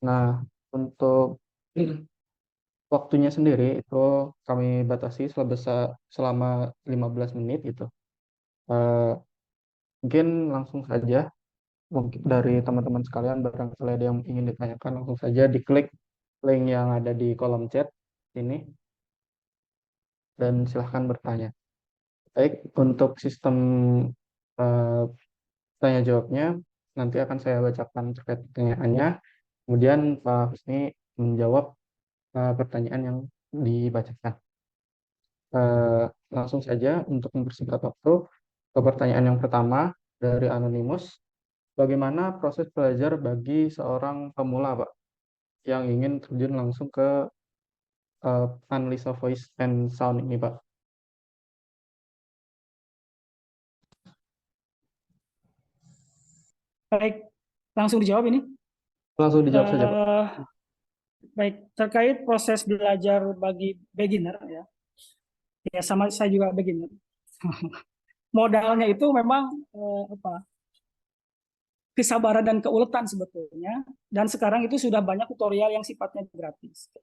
Nah, untuk waktunya sendiri itu kami batasi selama 15 menit gitu. Eh, Mungkin langsung saja, mungkin dari teman-teman sekalian barangkali ada yang ingin ditanyakan, langsung saja diklik link yang ada di kolom chat ini dan silahkan bertanya. Baik, untuk sistem eh, tanya jawabnya nanti akan saya bacakan terkait pertanyaannya, kemudian Pak Husni menjawab pertanyaan yang dibacakan. Eh, Langsung saja untuk mempersingkat waktu ke pertanyaan yang pertama dari Anonymous. Bagaimana proses belajar bagi seorang pemula, Pak, yang ingin terjun langsung ke analisa voice and sound ini, Pak? Baik, langsung dijawab ini. Langsung dijawab saja, Pak. Baik, terkait proses belajar bagi beginner ya. Ya sama saya juga beginner. Modalnya itu memang apa? Kesabaran dan keuletan sebetulnya, dan sekarang itu sudah banyak tutorial yang sifatnya gratis.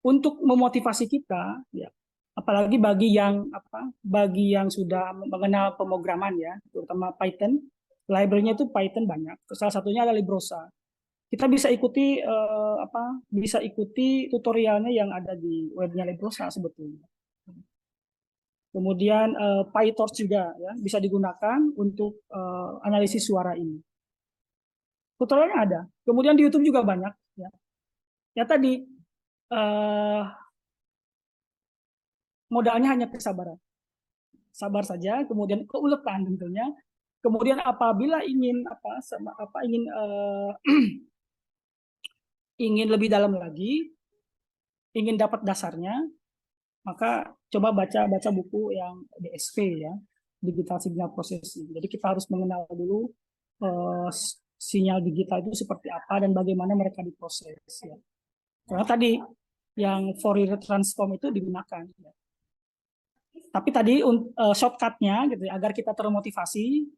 Untuk memotivasi kita ya, apalagi bagi yang sudah mengenal pemrograman ya, terutama Python, library-nya itu Python banyak. Salah satunya adalah Librosa. Kita bisa ikuti tutorialnya yang ada di webnya Librosa sebetulnya. Kemudian PyTorch juga ya bisa digunakan untuk analisis suara ini. Tutorialnya ada. Kemudian di YouTube juga banyak ya. Ya tadi modalnya hanya kesabaran. Sabar saja, kemudian keuletan tentunya. Kemudian apabila ingin ingin lebih dalam lagi, ingin dapat dasarnya, maka coba baca buku yang DSP ya, Digital Signal Processing. Jadi kita harus mengenal dulu sinyal digital itu seperti apa dan bagaimana mereka diproses ya. Karena tadi yang Fourier transform itu digunakan. Ya. Tapi tadi shortcutnya gitu ya, agar kita termotivasi,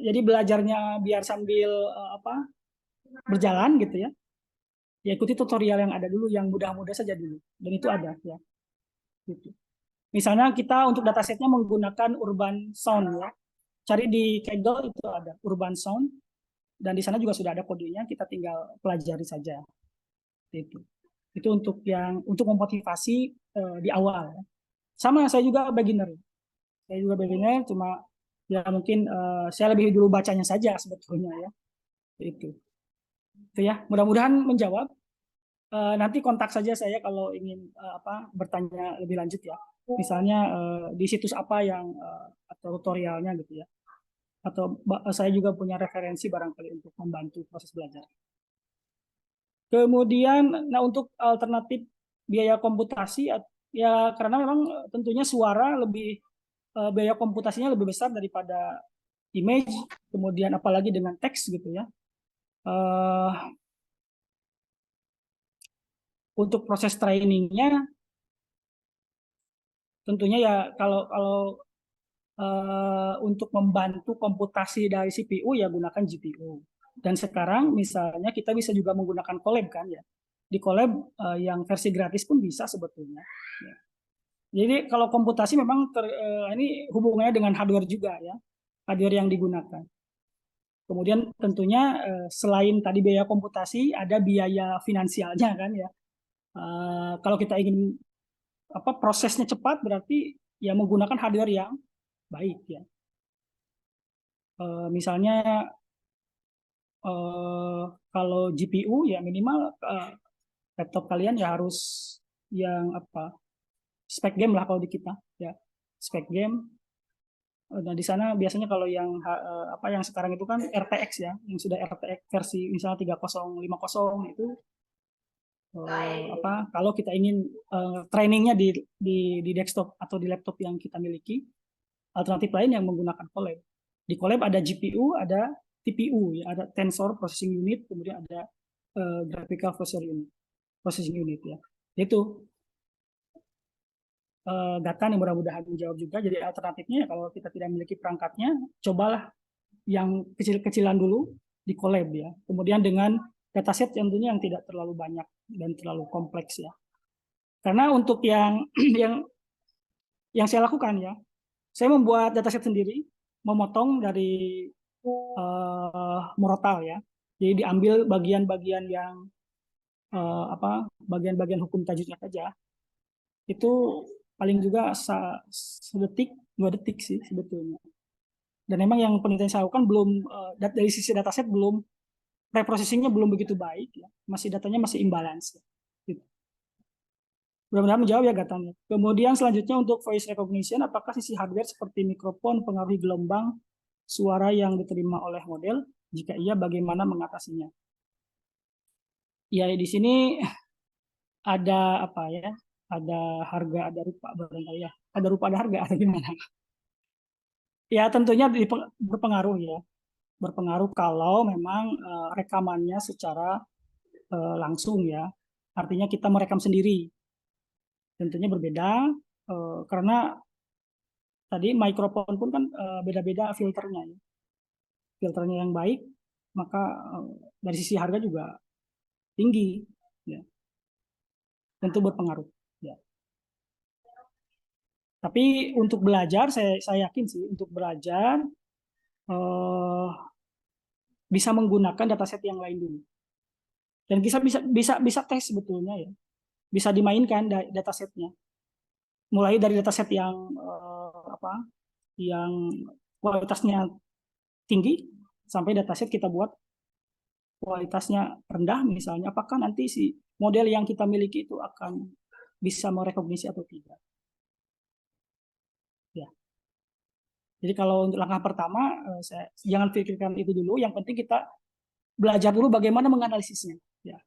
jadi belajarnya biar sambil berjalan gitu ya. Ya ikuti tutorial yang ada dulu, yang mudah-mudah saja dulu, dan itu ada ya. Gitu. Misalnya kita untuk datasetnya menggunakan Urban Sound ya. Cari di Kaggle itu ada Urban Sound, dan di sana juga sudah ada kodenya, kita tinggal pelajari saja. Itu untuk memotivasi di awal. Sama saya juga beginner. Cuma Ya mungkin saya lebih dulu bacanya saja sebetulnya ya. Itu ya. Mudah-mudahan menjawab. Nanti kontak saja saya kalau ingin bertanya lebih lanjut ya. Misalnya di situs apa yang atau tutorialnya gitu ya. Atau saya juga punya referensi barangkali untuk membantu proses belajar. Kemudian, nah untuk alternatif biaya komputasi ya karena memang tentunya suara lebih biaya komputasinya lebih besar daripada image, kemudian apalagi dengan teks gitu ya. Eh, untuk proses trainingnya tentunya ya kalau kalau untuk membantu komputasi dari CPU ya gunakan GPU. Dan sekarang misalnya kita bisa juga menggunakan Colab kan ya. Di Colab yang versi gratis pun bisa sebetulnya. Ya. Jadi kalau komputasi memang ini hubungannya dengan hardware juga ya, hardware yang digunakan. Kemudian tentunya selain tadi biaya komputasi ada biaya finansialnya kan ya. Kalau kita ingin prosesnya cepat berarti ya menggunakan hardware yang baik ya. Misalnya kalau GPU ya minimal laptop kalian ya harus yang spek game lah kalau di kita ya spek game. Nah di sana biasanya kalau yang sekarang itu kan RTX ya, yang sudah RTX versi misalnya 3050 itu kalau kita ingin trainingnya di desktop atau di laptop yang kita miliki, alternatif lain yang menggunakan Colab. Di Colab ada GPU, ada TPU ya, ada Tensor Processing Unit, kemudian ada Graphical Processing Unit ya. Itu data yang mudah-mudahan menjawab juga. Jadi alternatifnya kalau kita tidak memiliki perangkatnya, cobalah yang kecil-kecilan dulu di Colab ya. Kemudian dengan dataset tentunya yang tidak terlalu banyak dan terlalu kompleks ya. Karena untuk yang yang saya lakukan ya, saya membuat dataset sendiri, memotong dari Murotal ya. Jadi diambil bagian-bagian yang bagian-bagian hukum tajwidnya saja. Itu paling juga sedetik, 2 detik sih sebetulnya. Dan memang yang penelitian saya lakukan belum dari sisi dataset belum preprocessingnya belum begitu baik ya. Datanya masih imbalance. Gitu. Mudah-mudahan menjawab ya Gatanya. Kemudian selanjutnya untuk voice recognition, apakah sisi hardware seperti mikrofon pengaruhi gelombang suara yang diterima oleh model? Jika iya, bagaimana mengatasinya? Ya di sini ada apa ya? Ada harga, ada rupa barangkali ya. Ada rupa, ada harga, atau gimana? Ya tentunya berpengaruh ya. Berpengaruh kalau memang rekamannya secara langsung ya. Artinya kita merekam sendiri. Tentunya berbeda karena tadi mikrofon pun kan beda-beda filternya ya. Filternya yang baik maka dari sisi harga juga tinggi ya. Tentu berpengaruh ya. Tapi untuk belajar saya yakin sih untuk belajar bisa menggunakan dataset yang lain dulu. Dan bisa tes sebetulnya ya. Bisa dimainkan datasetnya. Mulai dari dataset yang yang kualitasnya tinggi sampai dataset kita buat kualitasnya rendah misalnya, apakah nanti si model yang kita miliki itu akan bisa merekognisi atau tidak. Ya. Jadi kalau untuk langkah pertama, jangan pikirkan itu dulu. Yang penting kita belajar dulu bagaimana menganalisisnya. Ya.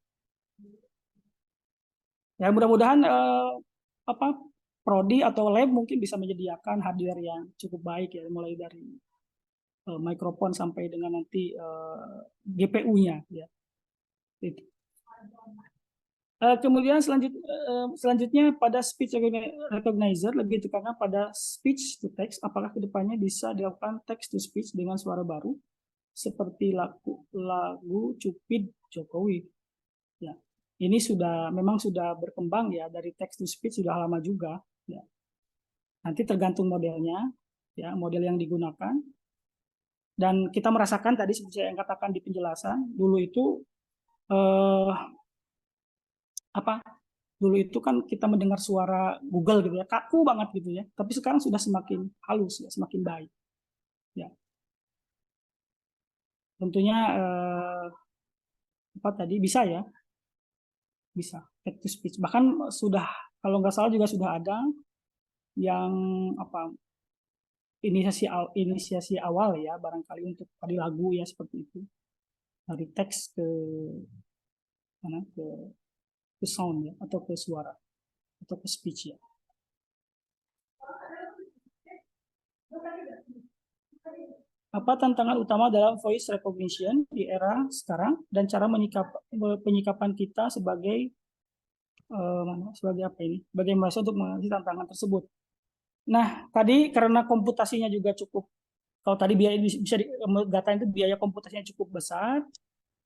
Ya mudah-mudahan prodi atau lab mungkin bisa menyediakan hardware yang cukup baik ya, mulai dari mikrofon sampai dengan nanti GPU-nya ya. Itu. Kemudian selanjutnya pada speech recognizer lebih tekankan pada speech to text. Apakah kedepannya bisa dilakukan text to speech dengan suara baru seperti lagu Cupid Jokowi? Ya, ini memang sudah berkembang ya dari text to speech sudah lama juga. Ya. Nanti tergantung modelnya, ya model yang digunakan. Dan kita merasakan tadi seperti yang katakan di penjelasan dulu itu dulu itu kan kita mendengar suara Google gitu ya kaku banget gitu ya, tapi sekarang sudah semakin halus ya, semakin baik ya. tentunya apa tadi bisa ya, bisa text to speech. Bahkan sudah, kalau nggak salah juga sudah ada yang apa, inisiasi awal ya, barangkali untuk tadi lagu ya, seperti itu, dari teks ke mana, ke sound ya, atau ke suara, atau ke speech ya. Apa tantangan utama dalam voice recognition di era sekarang, dan cara penyikapan kita sebagai sebagai apa ini, sebagai mahasiswa untuk mengatasi tantangan tersebut. Nah, tadi karena komputasinya juga cukup, kalau tadi biaya bisa data itu biaya komputasinya cukup besar,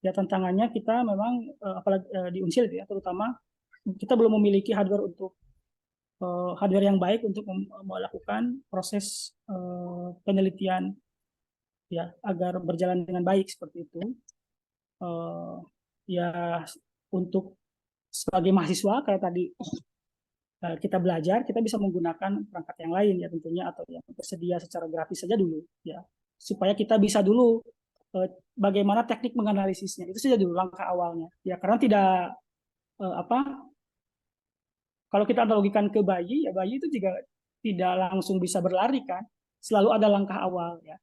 ya tantangannya kita memang apalagi di Unsil ya, terutama kita belum memiliki hardware untuk hardware yang baik untuk melakukan proses penelitian ya, agar berjalan dengan baik seperti itu. Ya, untuk sebagai mahasiswa kayak tadi kita belajar, kita bisa menggunakan perangkat yang lain ya tentunya, atau yang tersedia secara gratis saja dulu ya, supaya kita bisa dulu bagaimana teknik menganalisisnya, itu saja dulu langkah awalnya ya, karena tidak apa, kalau kita analogikan ke bayi ya, bayi itu juga tidak langsung bisa berlari kan, selalu ada langkah awal ya.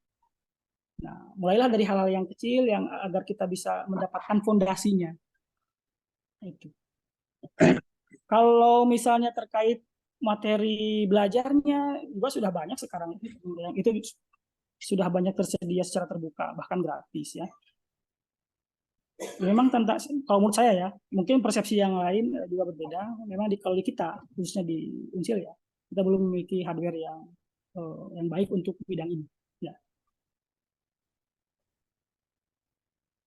Nah, mulailah dari hal-hal yang kecil yang agar kita bisa mendapatkan fondasinya itu. Kalau misalnya terkait materi belajarnya juga sudah banyak sekarang, yang itu sudah banyak tersedia secara terbuka bahkan gratis ya. Memang tentang, kalau menurut saya ya, mungkin persepsi yang lain juga berbeda. Memang kalau di kita khususnya di Unsil ya, kita belum memiliki hardware yang baik untuk bidang ini ya.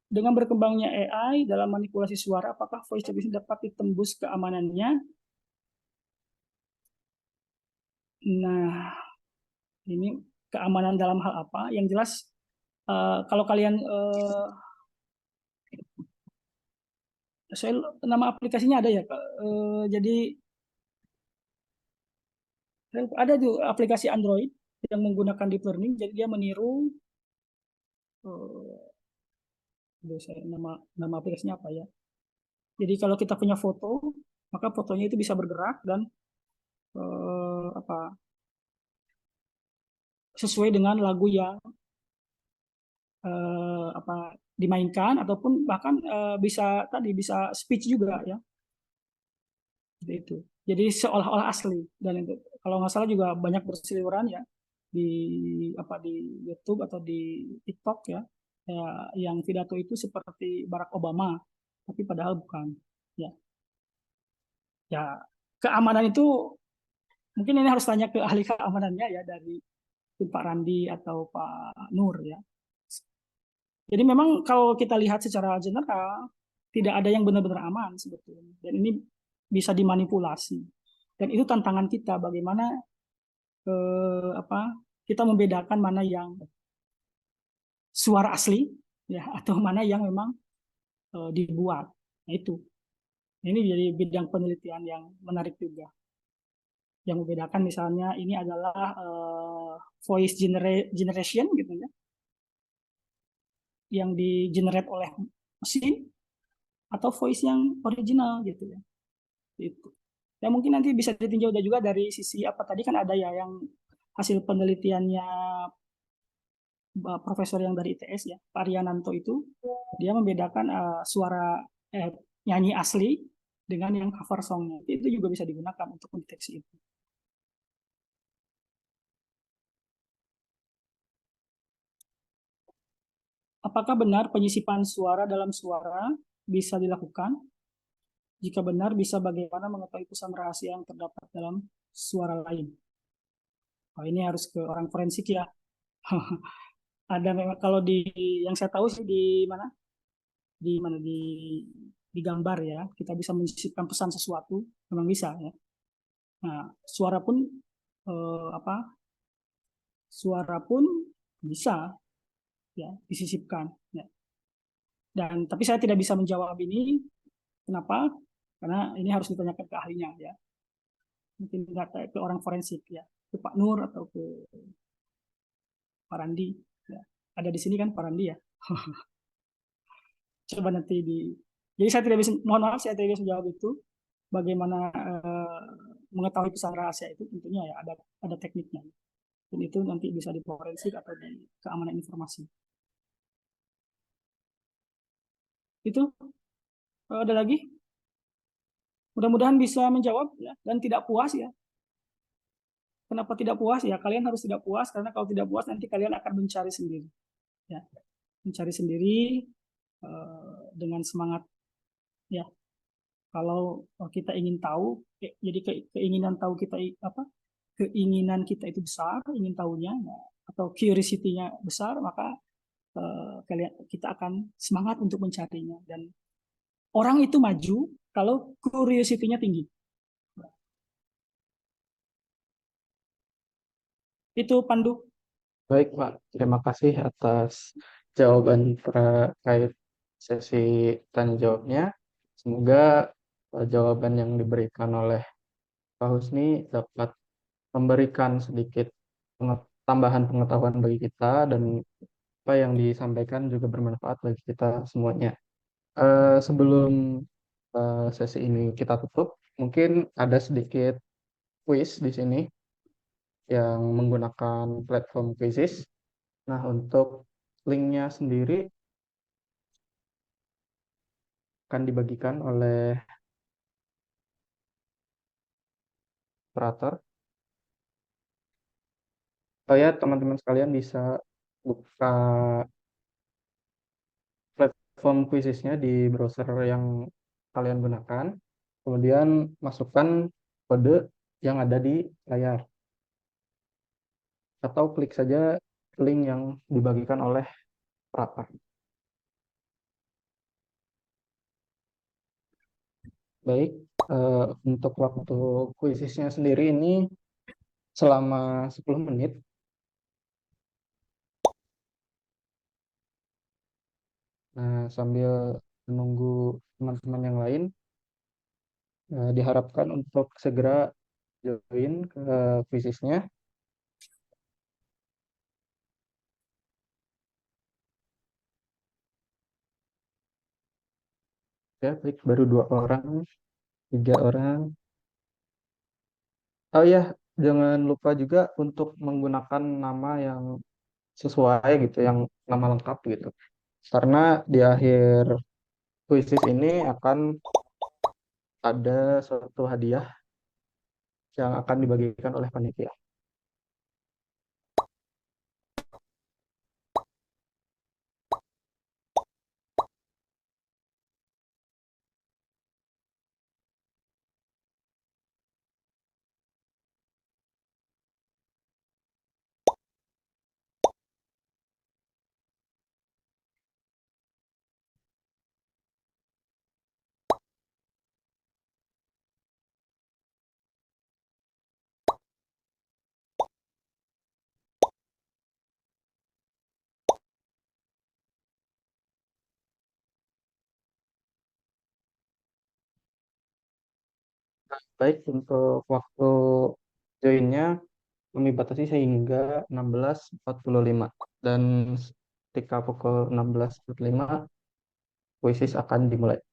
Dengan berkembangnya AI dalam manipulasi suara, apakah voice recognition dapat ditembus keamanannya? Nah, ini keamanan dalam hal apa? Yang jelas, kalau kalian, nama aplikasinya ada ya, jadi ada tuh aplikasi Android yang menggunakan deep learning, jadi dia meniru, nama aplikasinya apa ya? Jadi kalau kita punya foto, maka fotonya itu bisa bergerak dan apa, sesuai dengan lagu yang apa dimainkan, ataupun bahkan bisa tadi bisa speech juga ya, seperti itu. Jadi seolah-olah asli, dan itu kalau nggak salah juga banyak berseliweran ya di apa, di YouTube atau di TikTok ya, yang pidato itu seperti Barack Obama, tapi padahal bukan ya. Ya, keamanan itu mungkin ini harus tanya ke ahli keamanannya ya, dari Pak Randi atau Pak Nur ya. Jadi memang kalau kita lihat secara general, tidak ada yang benar-benar aman sebetulnya. Dan ini bisa dimanipulasi. Dan itu tantangan kita, bagaimana apa, kita membedakan mana yang suara asli ya, atau mana yang memang dibuat. Nah, itu. Ini jadi bidang penelitian yang menarik juga. Yang membedakan misalnya ini adalah voice generation gitu ya, yang di generate oleh mesin, atau voice yang original gitu ya. Itu. Ya mungkin nanti bisa ditinjau juga dari sisi apa, tadi kan ada ya yang hasil penelitiannya profesor yang dari ITS ya, Pak Riananto itu, dia membedakan suara nyanyi asli dengan yang cover songnya. Itu juga bisa digunakan untuk mendeteksi itu. Apakah benar penyisipan suara dalam suara bisa dilakukan? Jika benar, bisa bagaimana mengetahui pesan rahasia yang terdapat dalam suara lain? Oh, ini harus ke orang forensik ya. Ada memang, kalau di yang saya tahu sih di gambar ya, kita bisa menyisipkan pesan sesuatu, memang bisa ya. Nah, apa, suara pun bisa ya disisipkan ya. Dan tapi saya tidak bisa menjawab ini, kenapa? Karena ini harus ditanyakan ke ahlinya ya. Mungkin ke orang forensik ya, ke Pak Nur atau ke Pak Randi ya. Ada di sini kan Pak Randi ya. Coba nanti jadi saya tidak bisa, mohon maaf saya tidak bisa jawab itu. Bagaimana mengetahui pesan rahasia itu tentunya ya ada tekniknya. Dan itu nanti bisa di forensik atau di keamanan informasi. Itu ada lagi? Mudah-mudahan bisa menjawab ya dan tidak puas ya. Kenapa tidak puas ya? Kalian harus tidak puas karena kalau tidak puas nanti kalian akan mencari sendiri. Ya, mencari sendiri dengan semangat ya. Kalau kita ingin tahu, jadi keinginan tahu kita apa? Keinginan kita itu besar, ingin tahunya ya, atau curiosity-nya besar, maka kita akan semangat untuk mencarinya. Dan orang itu maju kalau curiosity-nya tinggi. Itu Pandu. Baik, Pak. Terima kasih atas jawaban terkait sesi tanya jawabnya. Semoga jawaban yang diberikan oleh Pak Husni dapat memberikan sedikit tambahan pengetahuan bagi kita dan apa yang disampaikan juga bermanfaat bagi kita semuanya. Sebelum sesi ini kita tutup, mungkin ada sedikit quiz di sini yang menggunakan platform Quizzes. Nah, untuk linknya sendiri akan dibagikan oleh operator. Oh ya, teman-teman sekalian bisa buka platform Quizzesnya di browser yang kalian gunakan. Kemudian masukkan kode yang ada di layar. Atau klik saja link yang dibagikan oleh operator. Baik, untuk waktu kuisisnya sendiri ini selama 10 menit. Nah, sambil menunggu teman-teman yang lain, diharapkan untuk segera join ke kuisisnya. Ya, baik, baru 2 orang, 3 orang. Oh ya, jangan lupa juga untuk menggunakan nama yang sesuai gitu, yang nama lengkap gitu. Karena di akhir kuisis ini akan ada suatu hadiah yang akan dibagikan oleh panitia. Baik, untuk waktu joinnya kami batasi sehingga 16.45 dan ketika pukul 16.45 kuisis akan dimulai.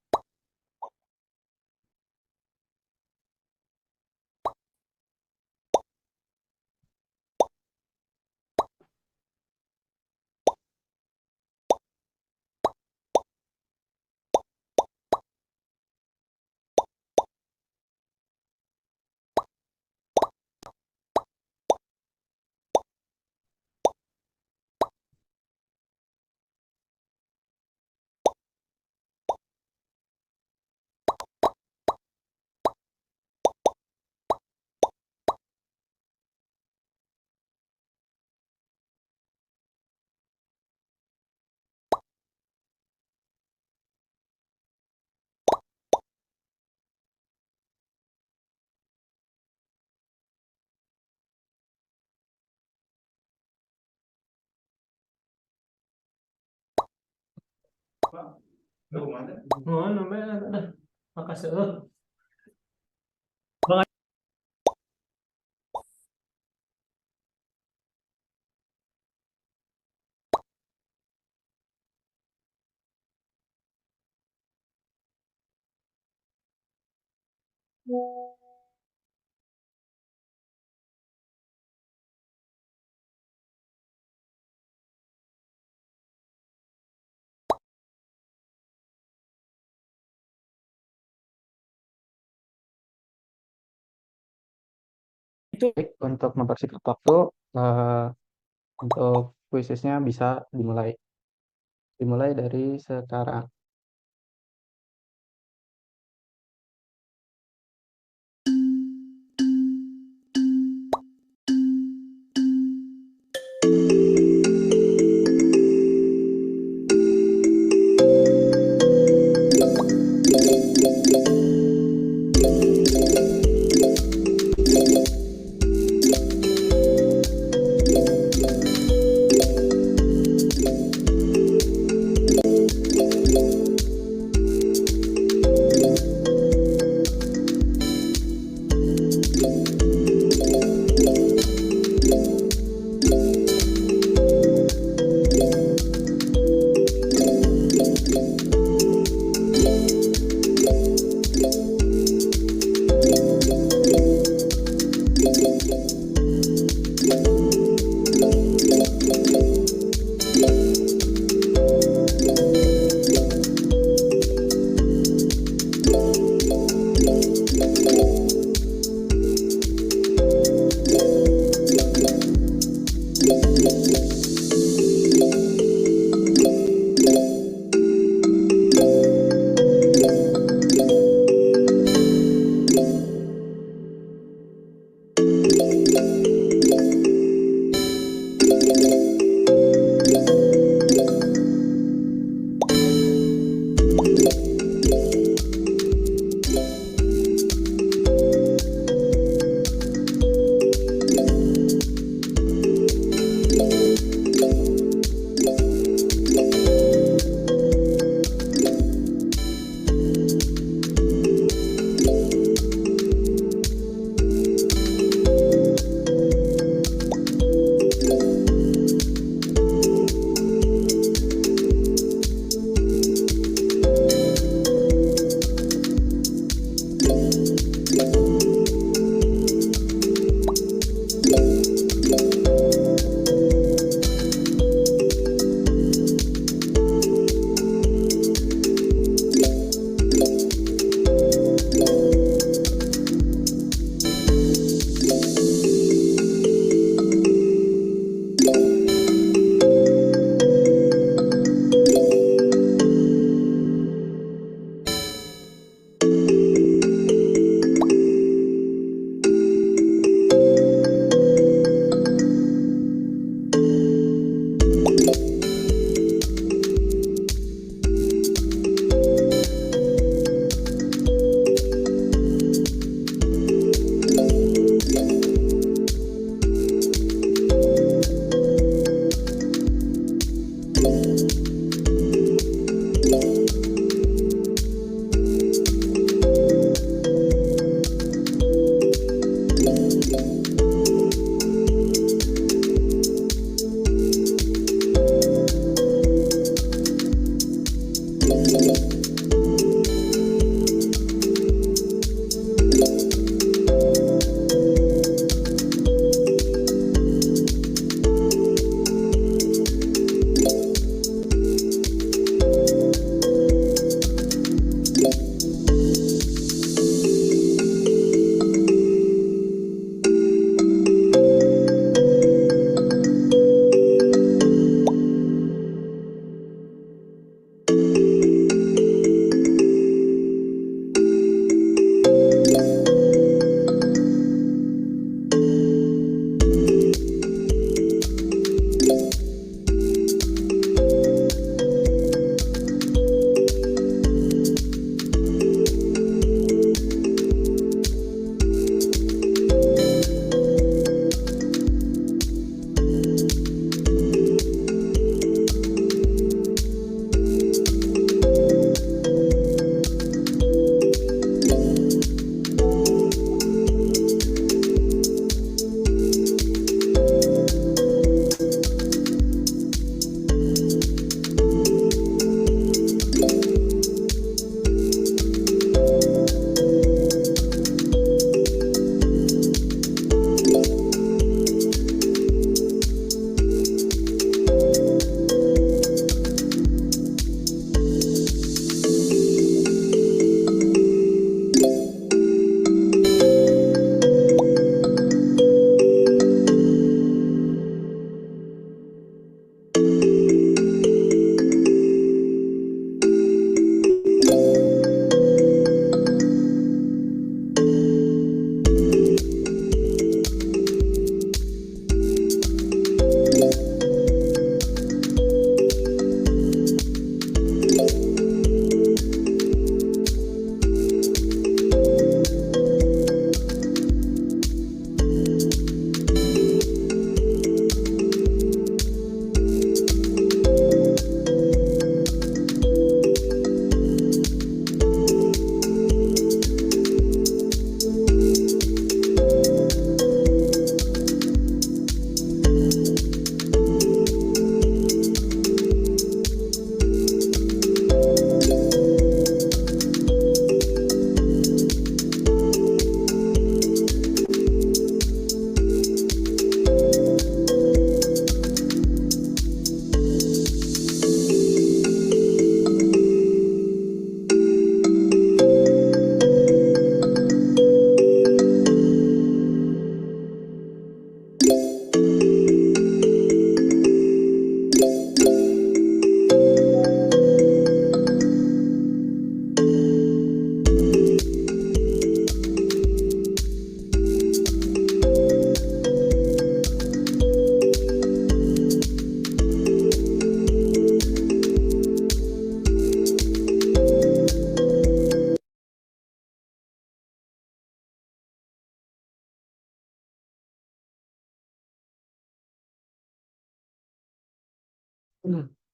Nuhun, makasih. Itu Baik, untuk mempersingkat waktu, untuk kuisisnya bisa dimulai. Dimulai dari sekarang.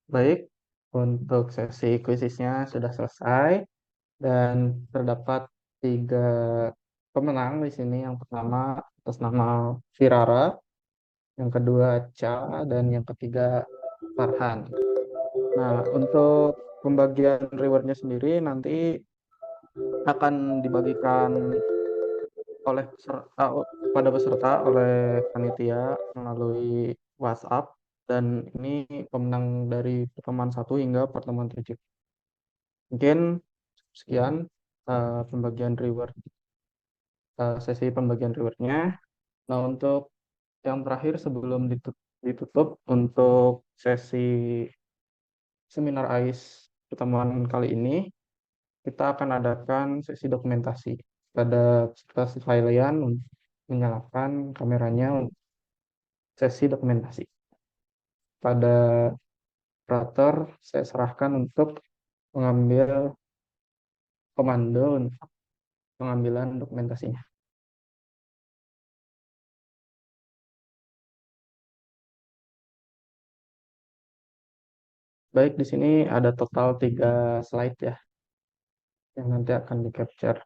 Baik, untuk sesi kuisisnya sudah selesai dan terdapat tiga pemenang di sini. Yang pertama atas nama Virara, yang kedua Cha, dan yang ketiga Farhan. Nah, untuk pembagian rewardnya sendiri nanti akan dibagikan oleh peserta, pada peserta oleh panitia melalui WhatsApp, dan ini pemenang dari pertemuan 1 hingga pertemuan 7. Mungkin sekian pembagian reward, sesi pembagian rewardnya. Nah, untuk yang terakhir sebelum ditutup untuk sesi seminar AIS pertemuan kali ini, kita akan adakan sesi dokumentasi. Pada peserta sekalian menyalakan kameranya untuk sesi dokumentasi. Pada operator saya serahkan untuk mengambil komando untuk pengambilan dokumentasinya. Baik, di sini ada total 3 slide ya, yang nanti akan di-capture.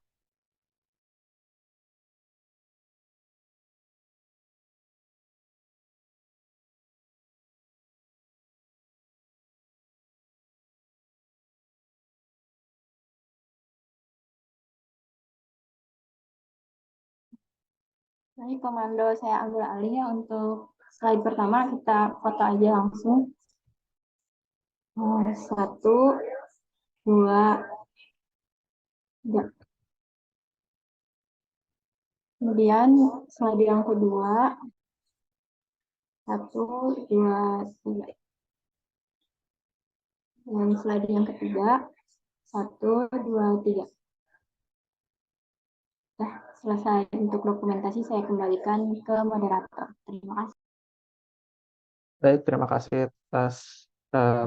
Ini komando saya ambil alih ya. Untuk slide pertama kita foto aja langsung. 1, 2, 3. Kemudian slide yang kedua, 1, 2, 3. Dan slide yang ketiga, 1, 2, 3. Nah, selesai untuk dokumentasi, saya kembalikan ke moderator. Terima kasih. Baik, terima kasih atas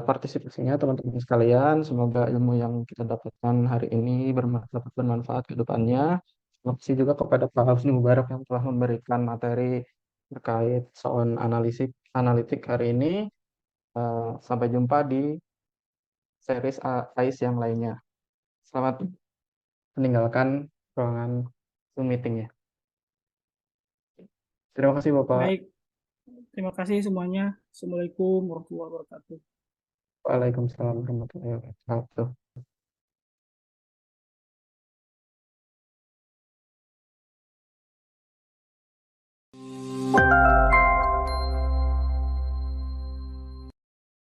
partisipasinya teman-teman sekalian. Semoga ilmu yang kita dapatkan hari ini dapat bermanfaat ke depannya. Terima kasih juga kepada Pak Husni Mubarak yang telah memberikan materi terkait soal analitik hari ini. Sampai jumpa di series AIS yang lainnya. Selamat meninggalkan ruangan Zoom meeting-nya. Terima kasih Bapak. Baik, terima kasih semuanya. Assalamualaikum warahmatullahi wabarakatuh. Waalaikumsalam warahmatullahi wabarakatuh.